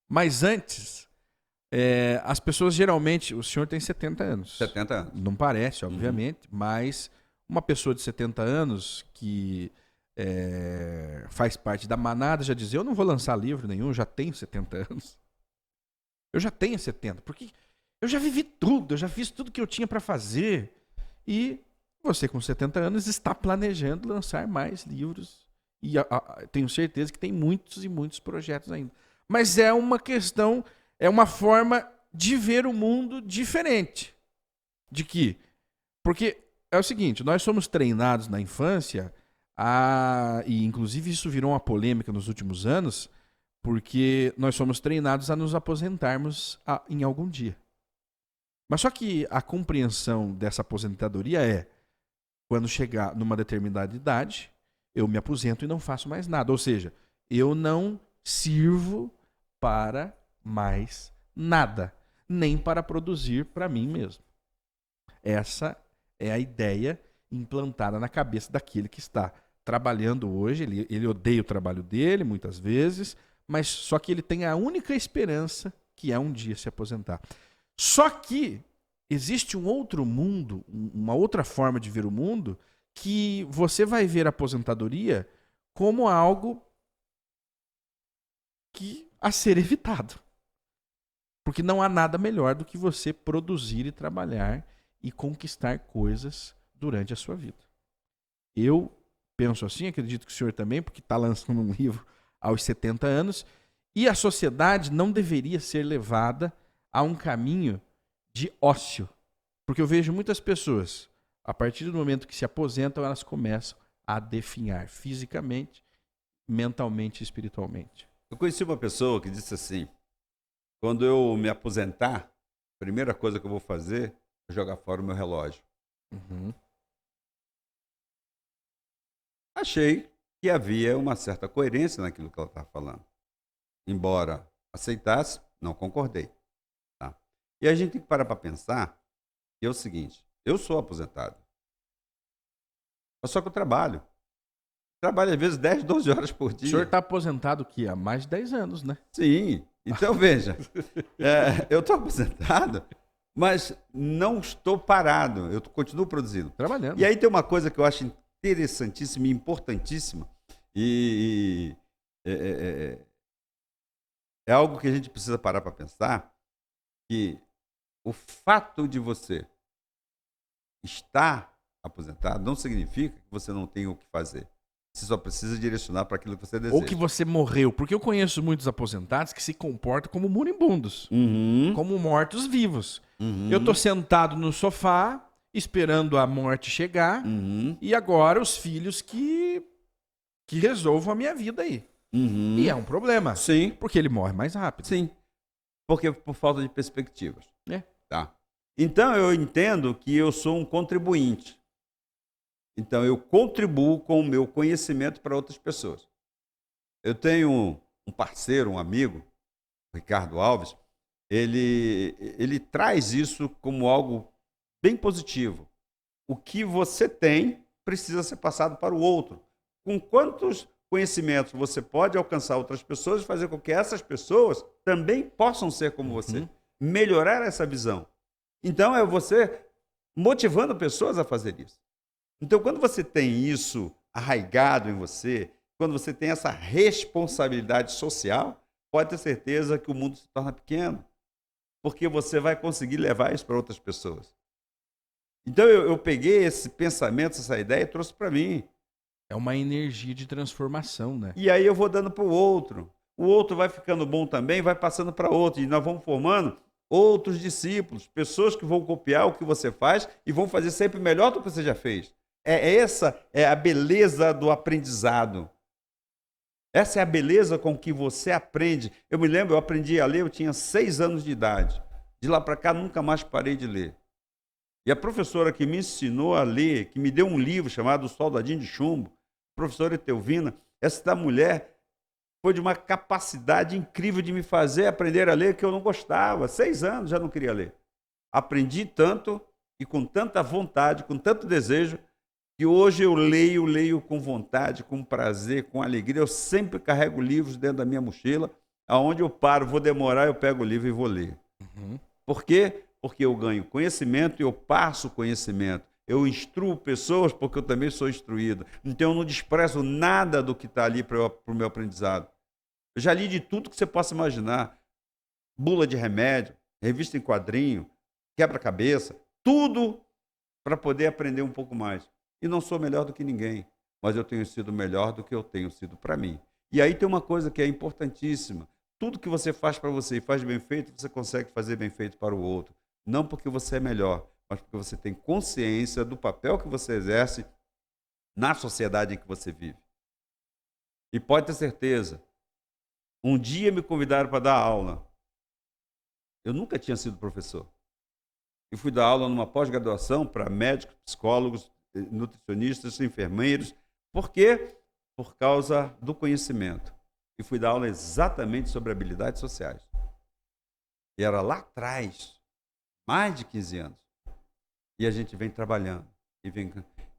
Speaker 1: Mas antes, as pessoas geralmente... O senhor tem 70 anos.
Speaker 2: 70 anos.
Speaker 1: Não parece, obviamente, mas uma pessoa de 70 anos que faz parte da manada já diz, eu não vou lançar livro nenhum, já tenho 70 anos. Eu já tenho 70, porque eu já vivi tudo, eu já fiz tudo que eu tinha para fazer. E você com 70 anos está planejando lançar mais livros. E tenho certeza que tem muitos e muitos projetos ainda. Mas é uma questão, é uma forma de ver o mundo diferente. De que? Porque é o seguinte, nós somos treinados na infância, e inclusive isso virou uma polêmica nos últimos anos, porque nós somos treinados a nos aposentarmos em algum dia. Mas só que a compreensão dessa aposentadoria é, quando chegar numa determinada idade, eu me aposento e não faço mais nada. Ou seja, eu não sirvo para mais nada, nem para produzir para mim mesmo. Essa é a ideia implantada na cabeça daquele que está trabalhando hoje. Ele odeia o trabalho dele, muitas vezes, mas só que ele tem a única esperança, que é um dia se aposentar. Só que existe um outro mundo, uma outra forma de ver o mundo, que você vai ver a aposentadoria como algo a ser evitado. Porque não há nada melhor do que você produzir e trabalhar e conquistar coisas durante a sua vida. Eu penso assim, acredito que o senhor também, porque está lançando um livro aos 70 anos, e a sociedade não deveria ser levada a um caminho de ócio. Porque eu vejo muitas pessoas, a partir do momento que se aposentam, elas começam a definhar fisicamente, mentalmente e espiritualmente.
Speaker 2: Eu conheci uma pessoa que disse assim: quando eu me aposentar, a primeira coisa que eu vou fazer é jogar fora o meu relógio.
Speaker 1: Uhum.
Speaker 2: Achei que havia uma certa coerência naquilo que ela estava falando. Embora aceitasse, não concordei. Tá? E a gente tem que parar para pensar que é o seguinte: eu sou aposentado. Mas só que eu trabalho. Trabalho às vezes 10, 12 horas por dia.
Speaker 1: O senhor está aposentado aqui há mais de 10 anos, né?
Speaker 2: Sim. Então, veja, eu estou aposentado, mas não estou parado. Eu continuo produzindo.
Speaker 1: Trabalhando.
Speaker 2: E aí tem uma coisa que eu acho interessantíssima e importantíssima. E é algo que a gente precisa parar para pensar, que o fato de você estar aposentado não significa que você não tem o que fazer. Você só precisa direcionar para aquilo que você deseja.
Speaker 1: Ou que você morreu. Porque eu conheço muitos aposentados que se comportam como moribundos.
Speaker 2: Uhum.
Speaker 1: Como mortos-vivos.
Speaker 2: Uhum.
Speaker 1: Eu tô sentado no sofá, esperando a morte chegar,
Speaker 2: Uhum.
Speaker 1: e agora os filhos que resolvam a minha vida aí.
Speaker 2: Uhum.
Speaker 1: E é um problema.
Speaker 2: Sim.
Speaker 1: Porque ele morre mais rápido.
Speaker 2: Sim. Porque por falta de perspectivas.
Speaker 1: É.
Speaker 2: Tá. Então eu entendo que eu sou um contribuinte. Então eu contribuo com o meu conhecimento para outras pessoas. Eu tenho um parceiro, um amigo, o Ricardo Alves, ele traz isso como algo bem positivo. O que você tem precisa ser passado para o outro. Com quantos conhecimentos você pode alcançar outras pessoas e fazer com que essas pessoas também possam ser como você. Melhorar essa visão. Então é você motivando pessoas a fazer isso. Então, quando você tem isso arraigado em você, quando você tem essa responsabilidade social, pode ter certeza que o mundo se torna pequeno, porque você vai conseguir levar isso para outras pessoas. Então, eu peguei esse pensamento, essa ideia e trouxe para mim.
Speaker 1: É uma energia de transformação, né?
Speaker 2: E aí eu vou dando para o outro. O outro vai ficando bom também, vai passando para outro. E nós vamos formando outros discípulos, pessoas que vão copiar o que você faz e vão fazer sempre melhor do que você já fez. Essa é a beleza do aprendizado. Essa é a beleza com que você aprende. Eu me lembro, eu aprendi a ler, eu tinha 6 anos de idade. De lá para cá, nunca mais parei de ler. E a professora que me ensinou a ler, que me deu um livro chamado Soldadinho de Chumbo, a professora Etelvina, essa mulher foi de uma capacidade incrível de me fazer aprender a ler que eu não gostava. 6 anos já não queria ler. Aprendi tanto e com tanta vontade, com tanto desejo, que hoje eu leio com vontade, com prazer, com alegria. Eu sempre carrego livros dentro da minha mochila. Aonde eu paro, vou demorar, eu pego o livro e vou ler.
Speaker 1: Uhum.
Speaker 2: Por quê? Porque eu ganho conhecimento e eu passo conhecimento. Eu instruo pessoas porque eu também sou instruído. Então eu não desprezo nada do que está ali para o meu aprendizado. Eu já li de tudo que você possa imaginar. Bula de remédio, revista em quadrinho, quebra-cabeça, tudo para poder aprender um pouco mais. E não sou melhor do que ninguém, mas eu tenho sido melhor do que eu tenho sido para mim. E aí tem uma coisa que é importantíssima. Tudo que você faz para você e faz bem feito, você consegue fazer bem feito para o outro. Não porque você é melhor, mas porque você tem consciência do papel que você exerce na sociedade em que você vive. E pode ter certeza, um dia me convidaram para dar aula. Eu nunca tinha sido professor. E fui dar aula numa pós-graduação para médicos, psicólogos, nutricionistas, enfermeiros. Por quê? Por causa do conhecimento. E fui dar aula exatamente sobre habilidades sociais. E era lá atrás, mais de 15 anos. E a gente vem trabalhando.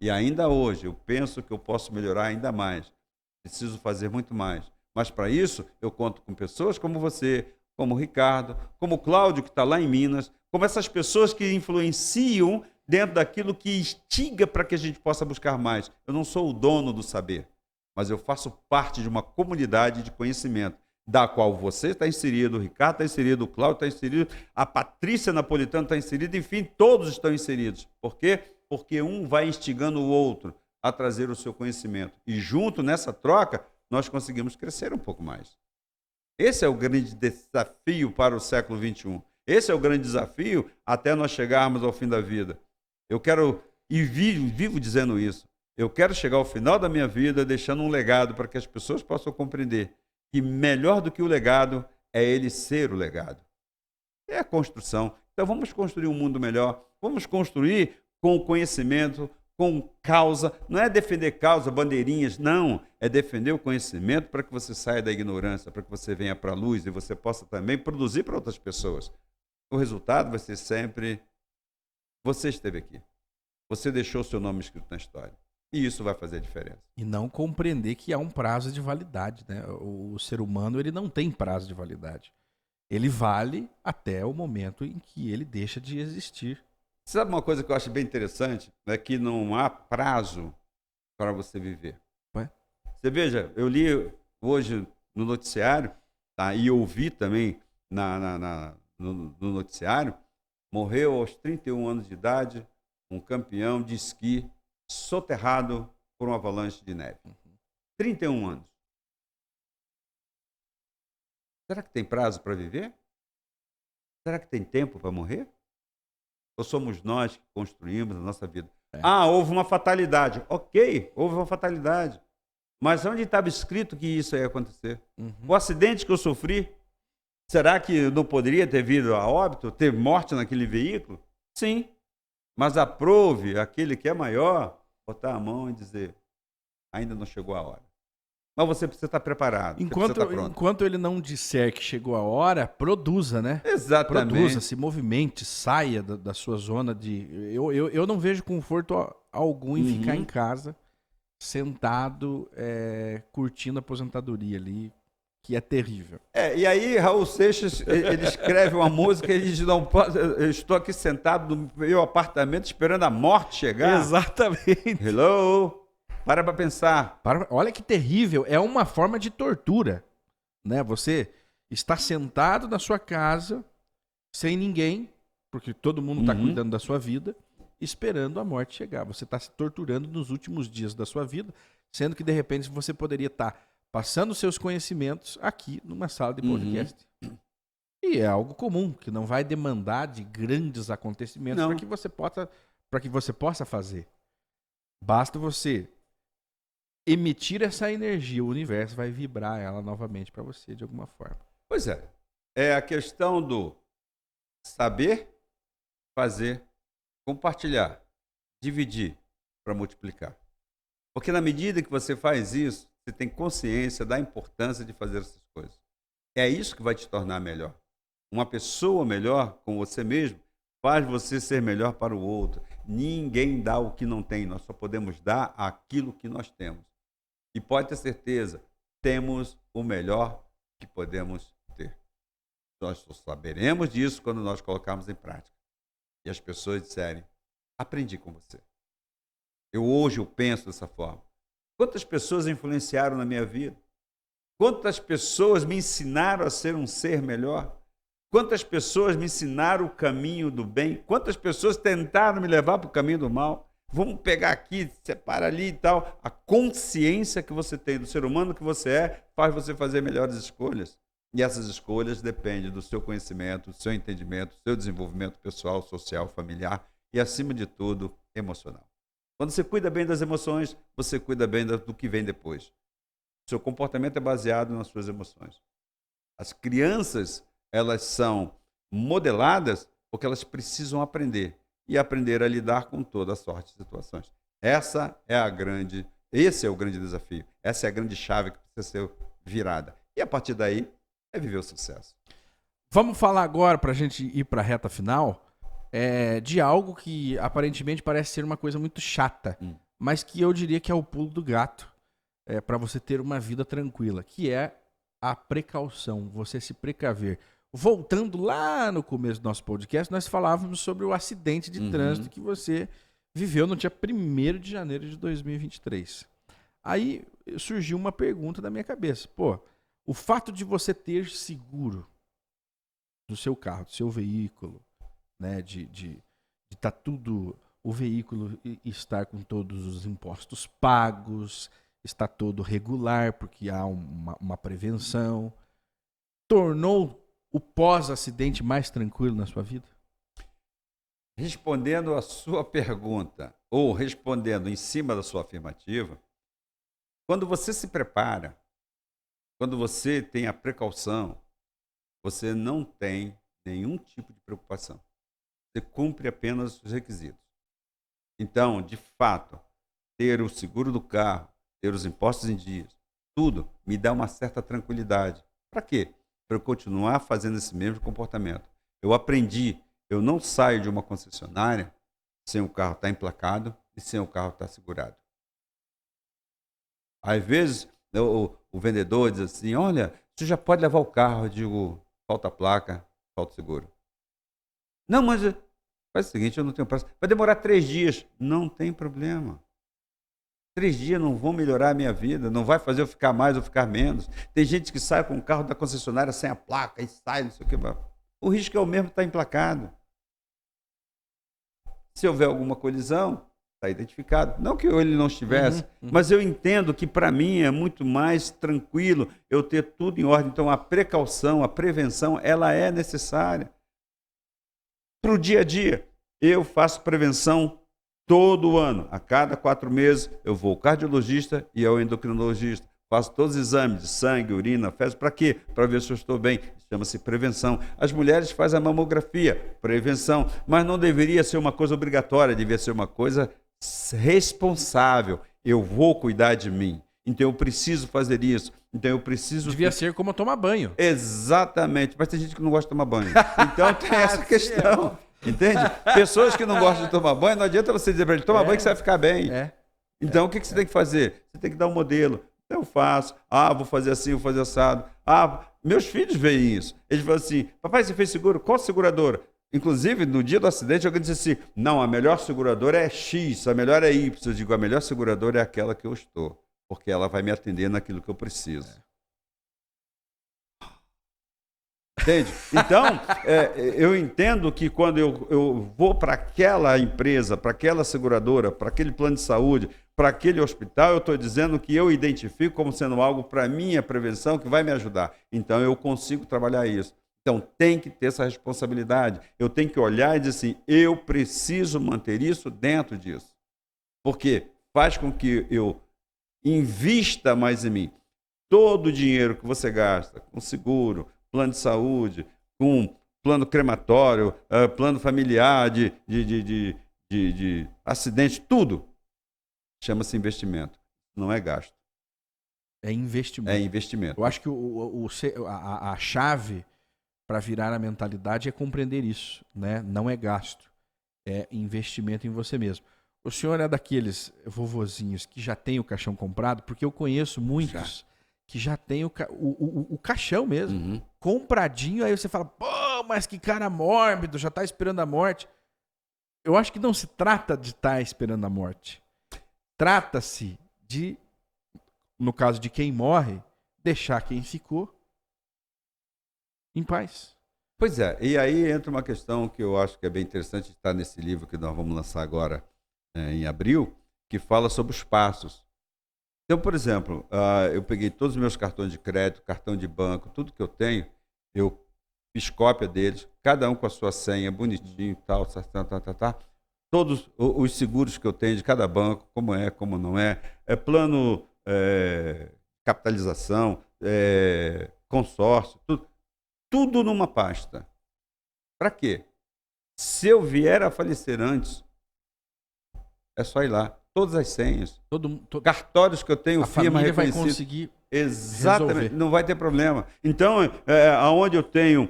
Speaker 2: E ainda hoje, eu penso que eu posso melhorar ainda mais. Preciso fazer muito mais. Mas para isso, eu conto com pessoas como você, como o Ricardo, como o Cláudio, que está lá em Minas, como essas pessoas que influenciam dentro daquilo que instiga para que a gente possa buscar mais. Eu não sou o dono do saber, mas eu faço parte de uma comunidade de conhecimento, da qual você está inserido, o Ricardo está inserido, o Cláudio está inserido, a Patrícia Napolitano está inserida, enfim, todos estão inseridos. Por quê? Porque um vai instigando o outro a trazer o seu conhecimento. E junto, nessa troca, nós conseguimos crescer um pouco mais. Esse é o grande desafio para o século XXI. Esse é o grande desafio até nós chegarmos ao fim da vida. Eu quero, e vivo dizendo isso, eu quero chegar ao final da minha vida deixando um legado para que as pessoas possam compreender que melhor do que o legado é ele ser o legado. É a construção. Então vamos construir um mundo melhor, vamos construir com conhecimento, com causa. Não é defender causa, bandeirinhas, não. É defender o conhecimento para que você saia da ignorância, para que você venha para a luz e você possa também produzir para outras pessoas. O resultado vai ser sempre: você esteve aqui. Você deixou o seu nome escrito na história. E isso vai fazer a diferença.
Speaker 1: E não compreender que há um prazo de validade, né? O ser humano, ele não tem prazo de validade. Ele vale até o momento em que ele deixa de existir.
Speaker 2: Sabe uma coisa que eu acho bem interessante? É que não há prazo para você viver.
Speaker 1: Ué?
Speaker 2: Você veja, eu li hoje no noticiário, tá? E ouvi também no noticiário, morreu aos 31 anos de idade um campeão de esqui soterrado por uma avalanche de neve. 31 anos. Será que tem prazo para viver? Será que tem tempo para morrer? Ou somos nós que construímos a nossa vida? Houve uma fatalidade. Ok, houve uma fatalidade. Mas onde estava escrito que isso ia acontecer? O acidente que eu sofri, será que não poderia ter vindo a óbito, ter morte naquele veículo? Sim. Mas aprove aquele que é maior, botar a mão e dizer: ainda não chegou a hora. Mas você precisa estar preparado.
Speaker 1: Enquanto ele não disser que chegou a hora, produza, né?
Speaker 2: Exatamente.
Speaker 1: Produza, se movimente, saia da sua zona de... Eu não vejo conforto algum em ficar em casa, sentado, curtindo a aposentadoria ali, que é terrível.
Speaker 2: E aí Raul Seixas, ele escreve uma música, ele diz: não posso, eu estou aqui sentado no meu apartamento esperando a morte chegar.
Speaker 1: Exatamente.
Speaker 2: Hello! Para pensar.
Speaker 1: Olha que terrível, é uma forma de tortura, né? Você está sentado na sua casa, sem ninguém, porque todo mundo está cuidando da sua vida, esperando a morte chegar. Você está se torturando nos últimos dias da sua vida, sendo que, de repente, você poderia estar passando seus conhecimentos aqui numa sala de podcast. E é algo comum, que não vai demandar de grandes acontecimentos para que você possa fazer. Basta você emitir essa energia, o universo vai vibrar ela novamente para você de alguma forma.
Speaker 2: Pois é. É a questão do saber, fazer, compartilhar, dividir para multiplicar. Porque na medida que você faz isso, você tem consciência da importância de fazer essas coisas. É isso que vai te tornar melhor. Uma pessoa melhor com você mesmo faz você ser melhor para o outro. Ninguém dá o que não tem, nós só podemos dar aquilo que nós temos. E pode ter certeza, temos o melhor que podemos ter. Nós só saberemos disso quando nós colocarmos em prática. E as pessoas disserem: aprendi com você. Hoje eu penso dessa forma. Quantas pessoas influenciaram na minha vida? Quantas pessoas me ensinaram a ser um ser melhor? Quantas pessoas me ensinaram o caminho do bem? Quantas pessoas tentaram me levar para o caminho do mal? Vamos pegar aqui, separa ali e tal. A consciência que você tem do ser humano que você faz você fazer melhores escolhas. E essas escolhas dependem do seu conhecimento, do seu entendimento, do seu desenvolvimento pessoal, social, familiar e, acima de tudo, emocional. Quando você cuida bem das emoções, você cuida bem do que vem depois. O seu comportamento é baseado nas suas emoções. As crianças, elas são modeladas porque elas precisam aprender. E aprender a lidar com toda a sorte de situações. Esse é o grande desafio. Essa é a grande chave que precisa ser virada. E a partir daí, é viver o sucesso.
Speaker 1: Vamos falar agora, para a gente ir para a reta final, de algo que aparentemente parece ser uma coisa muito chata, mas que eu diria que é o pulo do gato para você ter uma vida tranquila, que é a precaução, você se precaver. Voltando lá no começo do nosso podcast, nós falávamos sobre o acidente de trânsito que você viveu no dia 1º de janeiro de 2023. Aí surgiu uma pergunta na minha cabeça. Pô, o fato de você ter seguro do seu carro, do seu veículo, né, de estar tudo, o veículo estar com todos os impostos pagos, está todo regular, porque há uma prevenção, tornou o pós-acidente mais tranquilo na sua vida?
Speaker 2: Respondendo a sua pergunta, ou respondendo em cima da sua afirmativa, quando você se prepara, quando você tem a precaução, você não tem nenhum tipo de preocupação. Você cumpre apenas os requisitos. Então, de fato, ter o seguro do carro, ter os impostos em dias, tudo me dá uma certa tranquilidade. Para quê? Para eu continuar fazendo esse mesmo comportamento. Eu aprendi, eu não saio de uma concessionária sem o carro estar emplacado e sem o carro estar segurado. Às vezes, o vendedor diz assim, olha, você já pode levar o carro. Eu digo, falta placa, falta seguro. Não, mas faz o seguinte, eu não tenho prazo. Vai demorar 3 dias. Não tem problema. 3 dias não vão melhorar a minha vida, não vai fazer eu ficar mais ou ficar menos. Tem gente que sai com o carro da concessionária sem a placa e sai, não sei o que. O risco é o mesmo, está emplacado. Se houver alguma colisão, está identificado. Não que ele não estivesse, mas eu entendo que para mim é muito mais tranquilo eu ter tudo em ordem. Então a precaução, a prevenção, ela é necessária. Para o dia a dia, eu faço prevenção todo ano. A cada 4 meses eu vou ao cardiologista e ao endocrinologista. Faço todos os exames de sangue, urina, fezes. Para quê? Para ver se eu estou bem. Chama-se prevenção. As mulheres fazem a mamografia, prevenção. Mas não deveria ser uma coisa obrigatória, deveria ser uma coisa responsável. Eu vou cuidar de mim. Então eu preciso fazer isso. Então eu preciso...
Speaker 1: Devia ser como tomar banho.
Speaker 2: Exatamente. Mas tem gente que não gosta de tomar banho. Então tem essa questão. Entende? Pessoas que não gostam de tomar banho, não adianta você dizer para ele, toma banho que você vai ficar bem. Então o que você tem que fazer? Você tem que dar um modelo. Eu faço. Vou fazer assim, vou fazer assado. Meus filhos veem isso. Eles falam assim, papai, você fez seguro? Qual seguradora? Inclusive, no dia do acidente, alguém disse assim, não, a melhor seguradora é X, a melhor é Y. Eu digo, a melhor seguradora é aquela que eu estou, porque ela vai me atender naquilo que eu preciso. Entende? Então, eu entendo que quando eu vou para aquela empresa, para aquela seguradora, para aquele plano de saúde, para aquele hospital, eu estou dizendo que eu identifico como sendo algo para minha prevenção que vai me ajudar. Então, eu consigo trabalhar isso. Então, tem que ter essa responsabilidade. Eu tenho que olhar e dizer assim, eu preciso manter isso dentro disso. Porque faz com que eu invista mais em mim. Todo o dinheiro que você gasta com seguro, plano de saúde, com plano crematório, plano familiar, de acidente, tudo chama-se investimento. Não é gasto.
Speaker 1: É investimento.
Speaker 2: É investimento.
Speaker 1: Eu acho que a chave para virar a mentalidade é compreender isso, né? Não é gasto, é investimento em você mesmo. O senhor é daqueles vovozinhos que já tem o caixão comprado? Porque eu conheço muitos que já tem o caixão mesmo, compradinho, aí você fala, pô, mas que cara mórbido, já tá esperando a morte. Eu acho que não se trata de estar esperando a morte. Trata-se de, no caso de quem morre, deixar quem ficou em paz.
Speaker 2: Pois é, e aí entra uma questão que eu acho que é bem interessante, estar nesse livro que nós vamos lançar agora em abril, que fala sobre os passos. Então, por exemplo, eu peguei todos os meus cartões de crédito, cartão de banco, tudo que eu tenho, eu fiz cópia deles, cada um com a sua senha, bonitinho, tal. Todos os seguros que eu tenho de cada banco, como é, como não é, plano capitalização, consórcio, tudo numa pasta. Para quê? Se eu vier a falecer antes, é só ir lá. Todas as senhas, cartórios que eu tenho, firma reconhecida. A família vai conseguir resolver. Não vai ter problema. Então, aonde eu tenho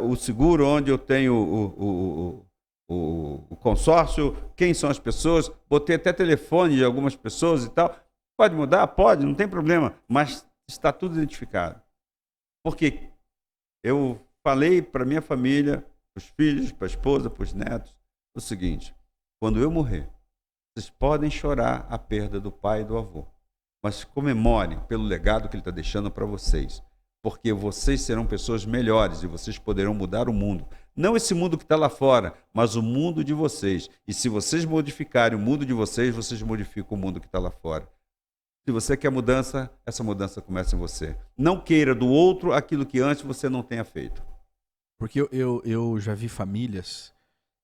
Speaker 2: o seguro, onde eu tenho o consórcio, quem são as pessoas, botei até telefone de algumas pessoas e tal. Pode mudar? Pode, não tem problema, mas está tudo identificado. Porque eu falei para minha família, para os filhos, para a esposa, para os netos, o seguinte: quando eu morrer, vocês podem chorar a perda do pai e do avô, mas comemorem pelo legado que ele está deixando para vocês, porque vocês serão pessoas melhores e vocês poderão mudar o mundo. Não esse mundo que está lá fora, mas o mundo de vocês. E se vocês modificarem o mundo de vocês, vocês modificam o mundo que está lá fora. Se você quer mudança, essa mudança começa em você. Não queira do outro aquilo que antes você não tenha feito.
Speaker 1: Porque eu já vi famílias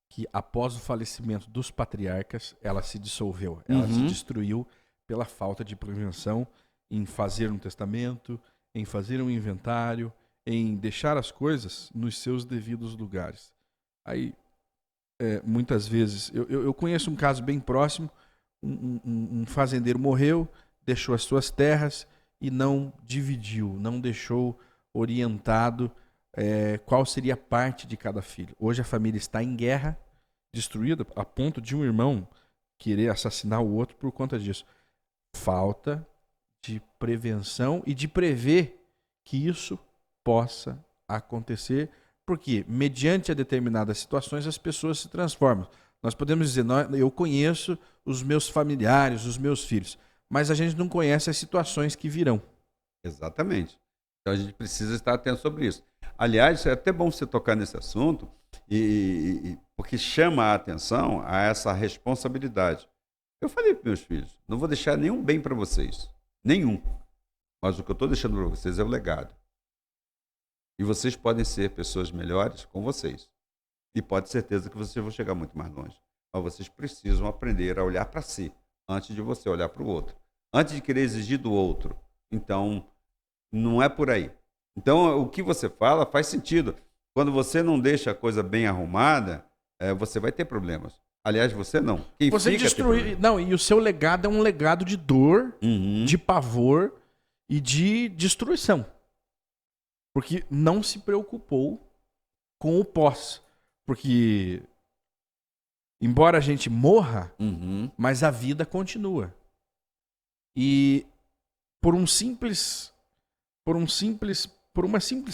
Speaker 1: que, após o falecimento dos patriarcas, ela se dissolveu. Ela se destruiu pela falta de prevenção em fazer um testamento, em fazer um inventário, em deixar as coisas nos seus devidos lugares. Aí, muitas vezes, eu conheço um caso bem próximo, um fazendeiro morreu, deixou as suas terras e não dividiu, não deixou orientado qual seria a parte de cada filho. Hoje a família está em guerra, destruída, a ponto de um irmão querer assassinar o outro por conta disso. Falta de prevenção e de prever que isso possa acontecer, porque mediante a determinadas situações as pessoas se transformam. Nós podemos dizer, eu conheço os meus familiares, os meus filhos, mas a gente não conhece as situações que virão.
Speaker 2: Exatamente. Então a gente precisa estar atento sobre isso. Aliás, é até bom você tocar nesse assunto, porque chama a atenção a essa responsabilidade. Eu falei para meus filhos, não vou deixar nenhum bem para vocês, nenhum. Mas o que eu estou deixando para vocês é o legado. E vocês podem ser pessoas melhores com vocês. E pode ter certeza que vocês vão chegar muito mais longe. Mas vocês precisam aprender a olhar para si, antes de você olhar para o outro. Antes de querer exigir do outro. Então, não é por aí. Então, o que você fala faz sentido. Quando você não deixa a coisa bem arrumada, você vai ter problemas. Aliás, você não. Quem
Speaker 1: você
Speaker 2: fica
Speaker 1: destruir. Não, e o seu legado é um legado de dor, de pavor e de destruição. Porque não se preocupou com o pós. Porque, embora a gente morra, mas a vida continua. E por uma simples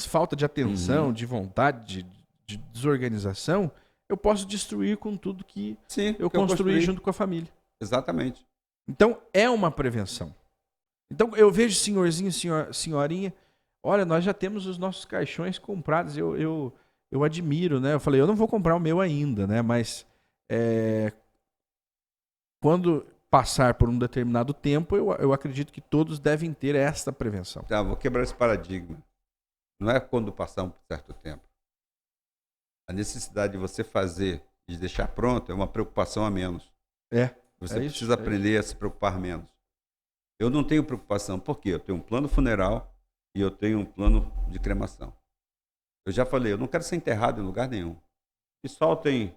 Speaker 1: falta de atenção, de vontade, de desorganização, eu posso destruir com tudo que eu construí junto com a família.
Speaker 2: Exatamente.
Speaker 1: Então, é uma prevenção. Então, eu vejo senhorzinho, senhorinha, olha, nós já temos os nossos caixões comprados, eu admiro, né? Eu falei, eu não vou comprar o meu ainda, né? Mas quando passar por um determinado tempo, eu acredito que todos devem ter esta prevenção.
Speaker 2: Tá, vou quebrar esse paradigma. Não é quando passar um certo tempo. A necessidade de você fazer e de deixar pronto é uma preocupação a menos. Você precisa aprender a se preocupar menos. Eu não tenho preocupação, porque eu tenho um plano funeral e eu tenho um plano de cremação. Eu já falei, eu não quero ser enterrado em lugar nenhum. Me soltem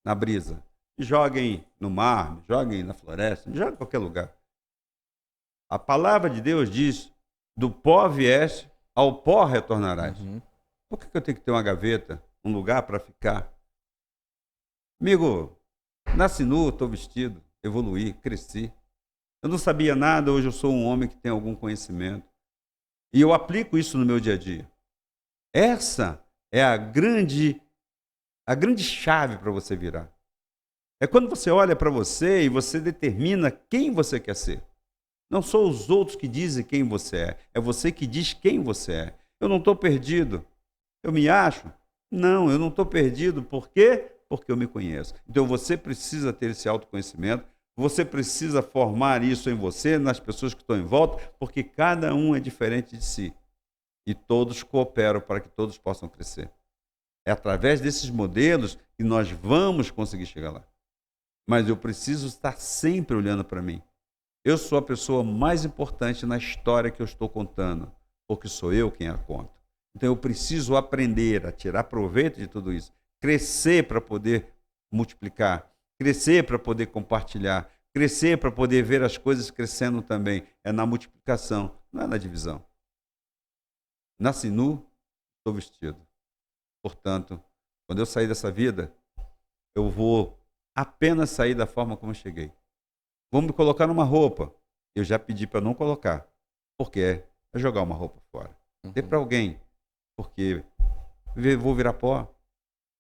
Speaker 2: na brisa. Me joguem no mar, me joguem na floresta, me joguem em qualquer lugar. A palavra de Deus diz, do pó vieste, ao pó retornarás. Por que eu tenho que ter uma gaveta, um lugar para ficar? Amigo, nasci nu, estou vestido, evoluí, cresci. Eu não sabia nada, hoje eu sou um homem que tem algum conhecimento. E eu aplico isso no meu dia a dia. Essa é a grande chave para você virar. É quando você olha para você e você determina quem você quer ser. Não são os outros que dizem quem você é. É você que diz quem você é. Eu não estou perdido. Eu me acho? Não, eu não estou perdido. Por quê? Porque eu me conheço. Então você precisa ter esse autoconhecimento. Você precisa formar isso em você, nas pessoas que estão em volta, porque cada um é diferente de si. E todos cooperam para que todos possam crescer. É através desses modelos que nós vamos conseguir chegar lá. Mas eu preciso estar sempre olhando para mim. Eu sou a pessoa mais importante na história que eu estou contando, porque sou eu quem a conta. Então eu preciso aprender a tirar proveito de tudo isso, crescer para poder multiplicar, crescer para poder compartilhar, crescer para poder ver as coisas crescendo também. É na multiplicação, não é na divisão. Nasci nu, estou vestido. Portanto, quando eu sair dessa vida, eu vou apenas sair da forma como eu cheguei. Vou me colocar numa roupa. Eu já pedi para não colocar. Porque é jogar uma roupa fora. Dê para alguém. Porque vou virar pó.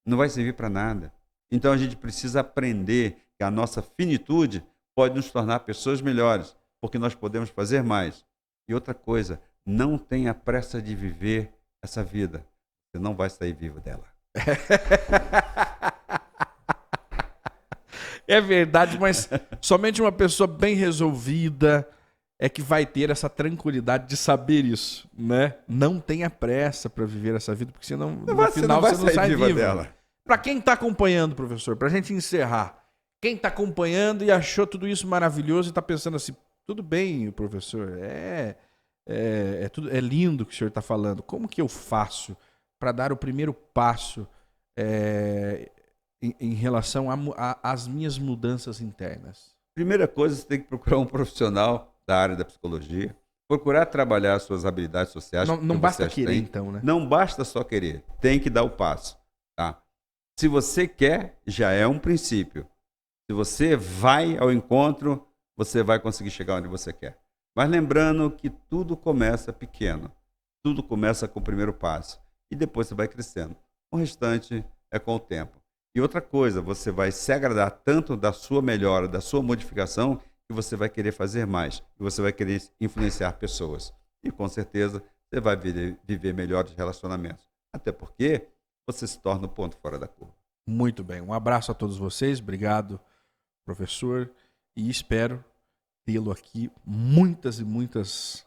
Speaker 2: Não vai servir para nada. Então a gente precisa aprender que a nossa finitude pode nos tornar pessoas melhores. Porque nós podemos fazer mais. E outra coisa, não tenha pressa de viver essa vida. Você não vai sair vivo dela.
Speaker 1: É verdade, mas somente uma pessoa bem resolvida é que vai ter essa tranquilidade de saber isso, né? Não tenha pressa para viver essa vida, porque senão no final você não sai vivo dela. Para quem está acompanhando, professor, para a gente encerrar, quem está acompanhando e achou tudo isso maravilhoso e está pensando assim, tudo bem, professor, é lindo o que o senhor está falando. Como que eu faço para dar o primeiro passo em relação às minhas mudanças internas?
Speaker 2: Primeira coisa, você tem que procurar um profissional da área da psicologia, procurar trabalhar as suas habilidades sociais.
Speaker 1: Não basta querer, então, né?
Speaker 2: Não basta só querer, tem que dar o passo. Tá? Se você quer, já é um princípio. Se você vai ao encontro, você vai conseguir chegar onde você quer. Mas lembrando que tudo começa pequeno. Tudo começa com o primeiro passo. E depois você vai crescendo. O restante é com o tempo. E outra coisa, você vai se agradar tanto da sua melhora, da sua modificação, que você vai querer fazer mais. E você vai querer influenciar pessoas. E com certeza você vai viver melhores relacionamentos. Até porque você se torna o ponto fora da curva.
Speaker 1: Muito bem. Um abraço a todos vocês. Obrigado, professor. E espero tê-lo aqui muitas e muitas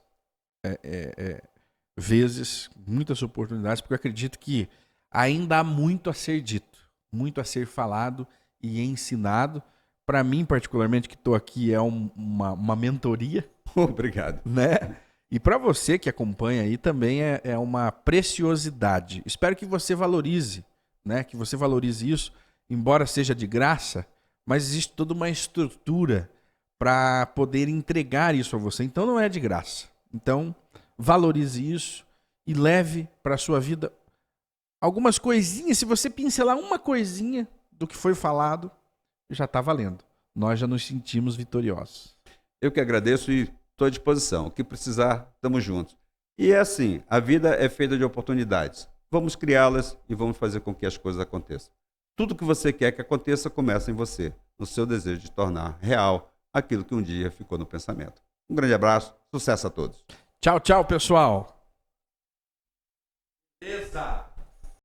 Speaker 1: vezes, muitas oportunidades, porque eu acredito que ainda há muito a ser dito, muito a ser falado e ensinado. Para mim, particularmente, que estou aqui, é uma mentoria.
Speaker 2: Obrigado.
Speaker 1: Né? E para você que acompanha aí também é uma preciosidade. Espero que você valorize, né? Que você valorize isso, embora seja de graça, mas existe toda uma estrutura para poder entregar isso a você. Então não é de graça. Então valorize isso e leve para a sua vida algumas coisinhas. Se você pincelar uma coisinha do que foi falado, já está valendo. Nós já nos sentimos vitoriosos.
Speaker 2: Eu que agradeço e estou à disposição. O que precisar, estamos juntos. E é assim, a vida é feita de oportunidades. Vamos criá-las e vamos fazer com que as coisas aconteçam. Tudo que você quer que aconteça começa em você, no seu desejo de tornar real aquilo que um dia ficou no pensamento. Um grande abraço, sucesso a todos.
Speaker 1: Tchau, tchau, pessoal. Beleza.